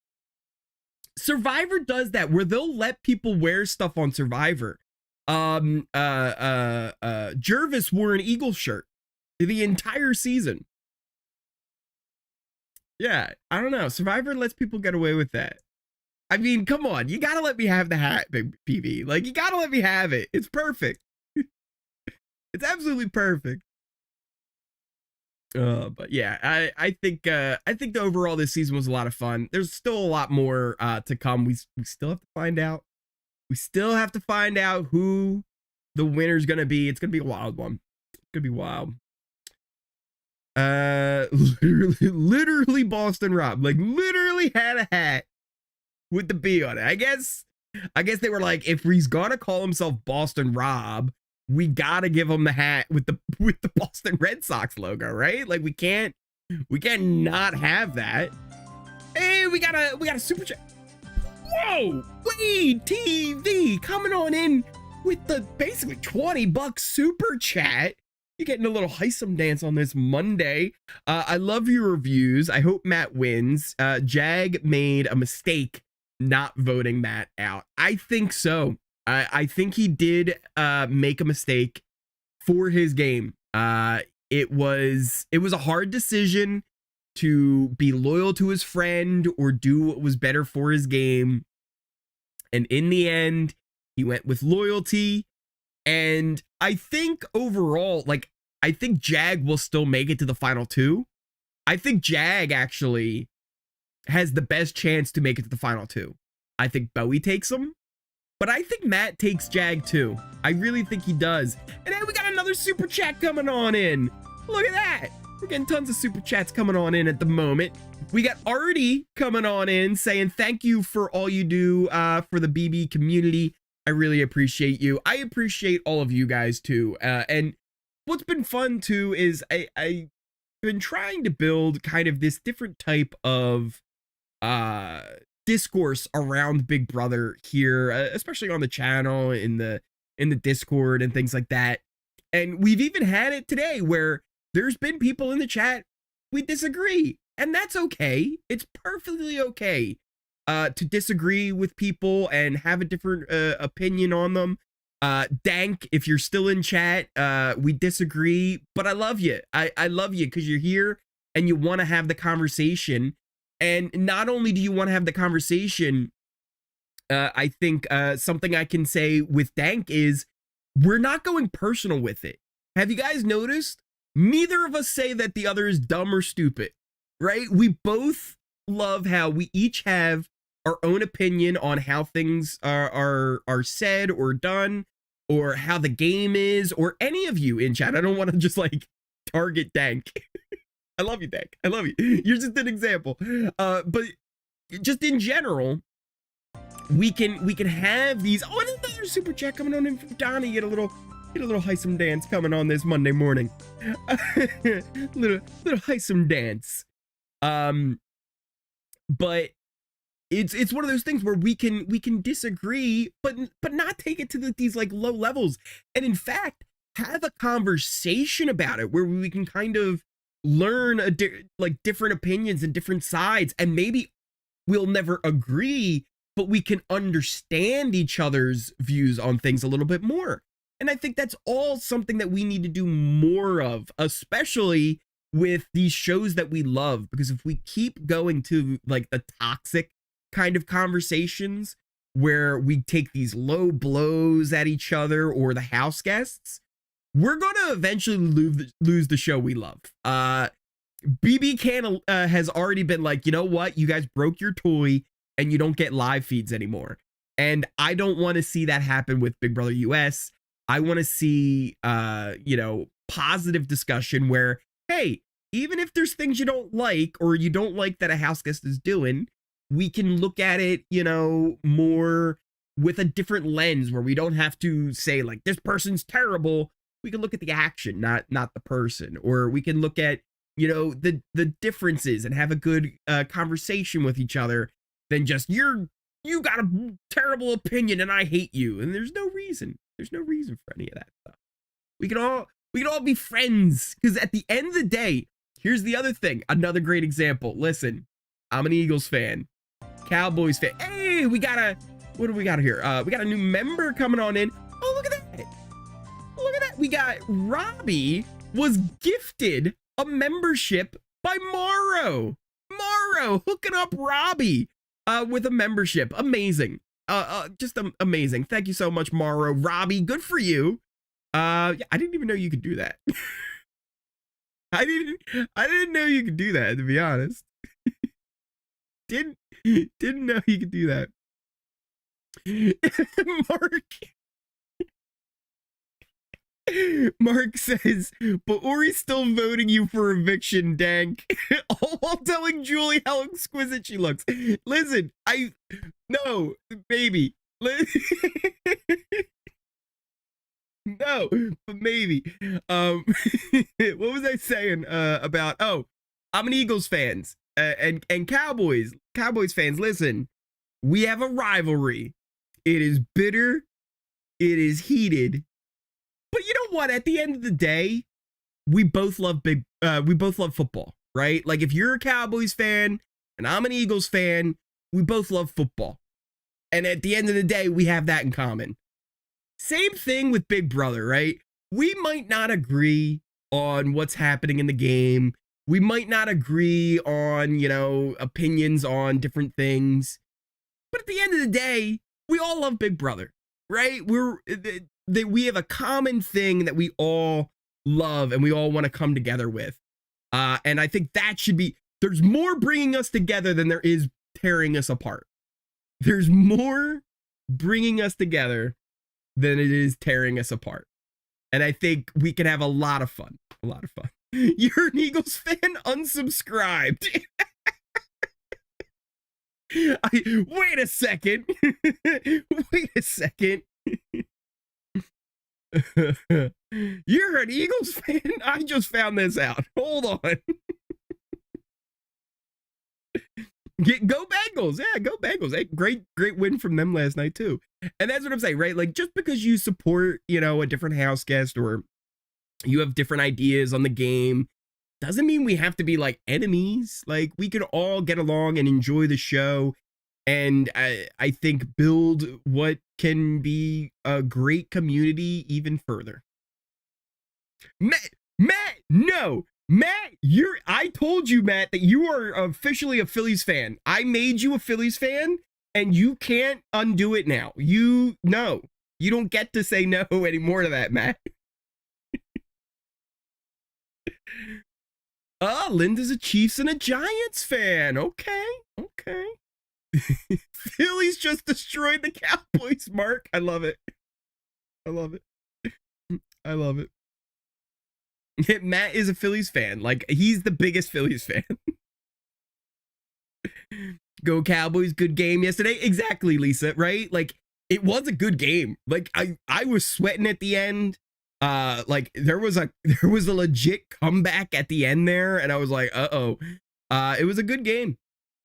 Survivor does that where they'll let people wear stuff on Survivor. Jervis wore an Eagles shirt the entire season. Yeah, I don't know. Survivor lets people get away with that. I mean, come on. You gotta let me have the hat, Big PV. Like, you gotta let me have it. It's perfect. It's absolutely perfect. But yeah, I think the overall this season was a lot of fun. There's still a lot more to come. We still have to find out. We still have to find out who the winner's gonna be. It's gonna be a wild one. It's gonna be wild. Literally Boston Rob, like literally had a hat with the B on it. I guess they were like, if he's gonna call himself Boston Rob, we gotta give him the hat with the Boston Red Sox logo, right? Like we can't not have that. Hey, we got a super chat. Whoa, Wade TV coming on in with the basically $20 super chat. You're getting a little Hisam dance on this Monday. I love your reviews. I hope Matt wins. Jag made a mistake not voting Matt out. I think so. I think he did make a mistake for his game. It was a hard decision to be loyal to his friend or do what was better for his game. And in the end, he went with loyalty. And I think overall, like, I think Jag will still make it to the final two. I think Jag actually has the best chance to make it to the final two. I think Bowie takes him, but I think Matt takes Jag too. I really think he does. And then we got another super chat coming on in. Look at that. We're getting tons of super chats coming on in at the moment. We got Artie coming on in saying thank you for all you do for the BB community. I really appreciate you. I appreciate all of you guys too. And what's been fun too is I've been trying to build kind of this different type of discourse around Big Brother here, especially on the channel, in the Discord and things like that. And we've even had it today where there's been people in the chat we disagree, and that's okay. It's perfectly okay to disagree with people and have a different opinion on them. Dank, if you're still in chat, we disagree, but I love you. I love you because you're here and you want to have the conversation. And not only do you want to have the conversation, I think something I can say with Dank is we're not going personal with it. Have you guys noticed? Neither of us say that the other is dumb or stupid, right? We both love how we each have our own opinion on how things are said or done, or how the game is, or any of you in chat. I don't want to just like target Dank. I love you, Dank. I love you. You're just an example. But just in general, we can have these. Oh, and another super chat coming on in from Donnie. Get a little Hisam dance coming on this Monday morning. little Hisam dance. But it's one of those things where we can disagree, but not take it to these like low levels, and in fact have a conversation about it where we can kind of learn like different opinions and different sides, and maybe we'll never agree, but we can understand each other's views on things a little bit more. And I think that's all something that we need to do more of, especially with these shows that we love, because if we keep going to like the toxic kind of conversations where we take these low blows at each other or the house guests, we're going to eventually lose the show we love. BB Cannon has already been like, you know what? You guys broke your toy and you don't get live feeds anymore. And I don't want to see that happen with Big Brother US. I want to see, positive discussion where, hey, even if there's things you don't like or you don't like that a house guest is doing, we can look at it, more with a different lens where we don't have to say like, this person's terrible. We can look at the action, not the person, or we can look at, the differences and have a good conversation with each other than just you got a terrible opinion and I hate you. And there's no reason. There's no reason for any of that stuff. We can all be friends, because at the end of the day, here's the other thing. Another great example. Listen, I'm an Eagles fan, Cowboys fan. Hey, what do we got here? We got a new member coming on in. Oh, look at that. Look at that. We got Robbie was gifted a membership by Morrow. Morrow hooking up Robbie with a membership. Amazing. Just amazing. Thank you so much, Morrow. Robbie, good for you. I didn't even know you could do that. I didn't know you could do that, to be honest. Didn't know you could do that. Mark says, but Ory's still voting you for eviction, Dank. All while telling Julie how exquisite she looks. Listen, no, baby. No, but maybe. What was I saying about? Oh, I'm an Eagles fans and Cowboys fans. Listen, we have a rivalry. It is bitter. It is heated. But you know what? At the end of the day, we both love football, right? Like if you're a Cowboys fan and I'm an Eagles fan, we both love football. And at the end of the day, we have that in common. Same thing with Big Brother, right? We might not agree on what's happening in the game. We might not agree on, you know, opinions on different things. But at the end of the day, we all love Big Brother, right? We have a common thing that we all love and we all want to come together with. And I think that should be, there's more bringing us together than there is tearing us apart. There's more bringing us together than it is tearing us apart. And I think we can have a lot of fun. A lot of fun. You're an Eagles fan? Unsubscribed. Wait a second. Wait a second. You're an Eagles fan? I just found this out. Hold on. Go Bengals. Yeah, go Bengals. Hey, great win from them last night too. And that's what I'm saying, right? Like, just because you support, you know, a different house guest or you have different ideas on the game doesn't mean we have to be like enemies. Like, we can all get along and enjoy the show. And I think build what can be a great community even further. Matt, no. Matt, I told you, Matt, that you are officially a Phillies fan. I made you a Phillies fan, and you can't undo it now. You don't get to say no anymore to that, Matt. Linda's a Chiefs and a Giants fan. Okay. Phillies just destroyed the Cowboys, Mark. I love it. Matt is a Phillies fan. Like, he's the biggest Phillies fan. Go Cowboys, good game yesterday. Exactly, Lisa, right? Like, it was a good game. Like, I was sweating at the end. Like, there was a legit comeback at the end there, and I was like, uh-oh. It was a good game.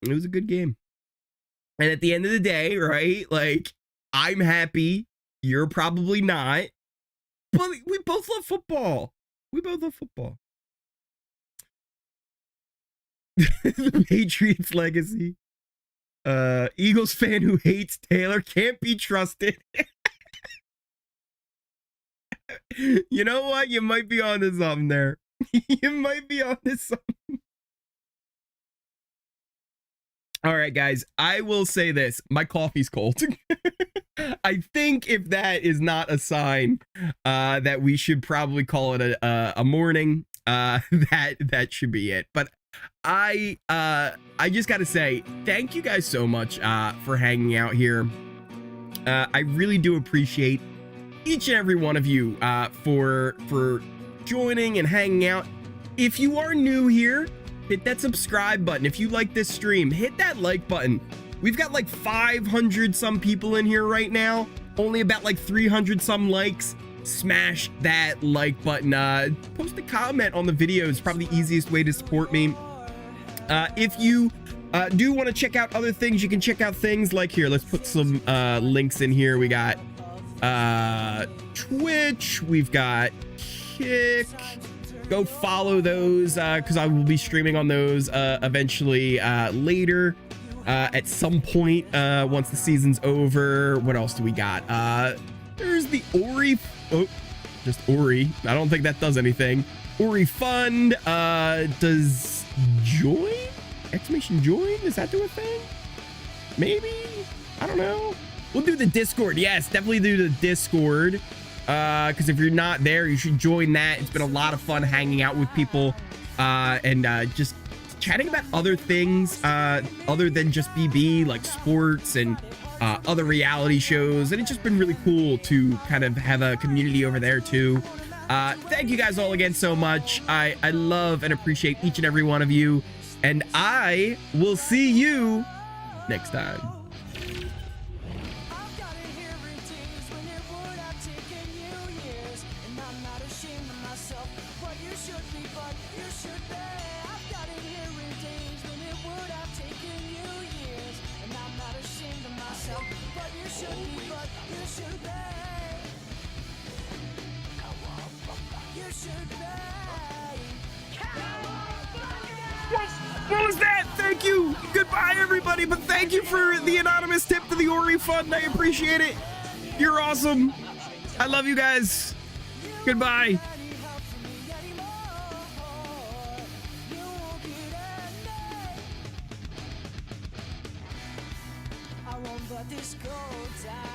And at the end of the day, right, like, I'm happy. You're probably not. But we both love football. The Patriots legacy. Eagles fan who hates Taylor can't be trusted. You know what? You might be onto something there. All right, guys, I will say this. My coffee's cold. I think if that is not a sign that we should probably call it a morning, that should be it. But I just got to say, thank you guys so much for hanging out here. I really do appreciate each and every one of you for joining and hanging out. If you are new here, hit that subscribe button. If you like this stream, hit that like button. We've got like 500 some people in here right now, only about like 300 some likes. Smash that like button. Post a comment on the video is probably the easiest way to support me. If you do want to check out other things, you can check out things like here. Let's put some links in here. We got Twitch, we've got Kick. Go follow those because I will be streaming on those eventually later at some point once the season's over. What else do we got? There's the Ory. Oh, just Ory. I don't think that does anything. Ory Fund does join? Exclamation join? Does that do a thing? Maybe? I don't know. We'll do the Discord. Yes, definitely do the Discord. Because if you're not there, you should join that. It's been a lot of fun hanging out with people and just chatting about other things other than just BB, like sports and other reality shows. And it's just been really cool to kind of have a community over there too. Thank you guys all again so much. I love and appreciate each and every one of you. And I will see you next time. What was that? Thank you. Goodbye, everybody. But thank you for the anonymous tip to the Ory Fund. I appreciate it. You're awesome. I love you guys. Goodbye. won't let this go down.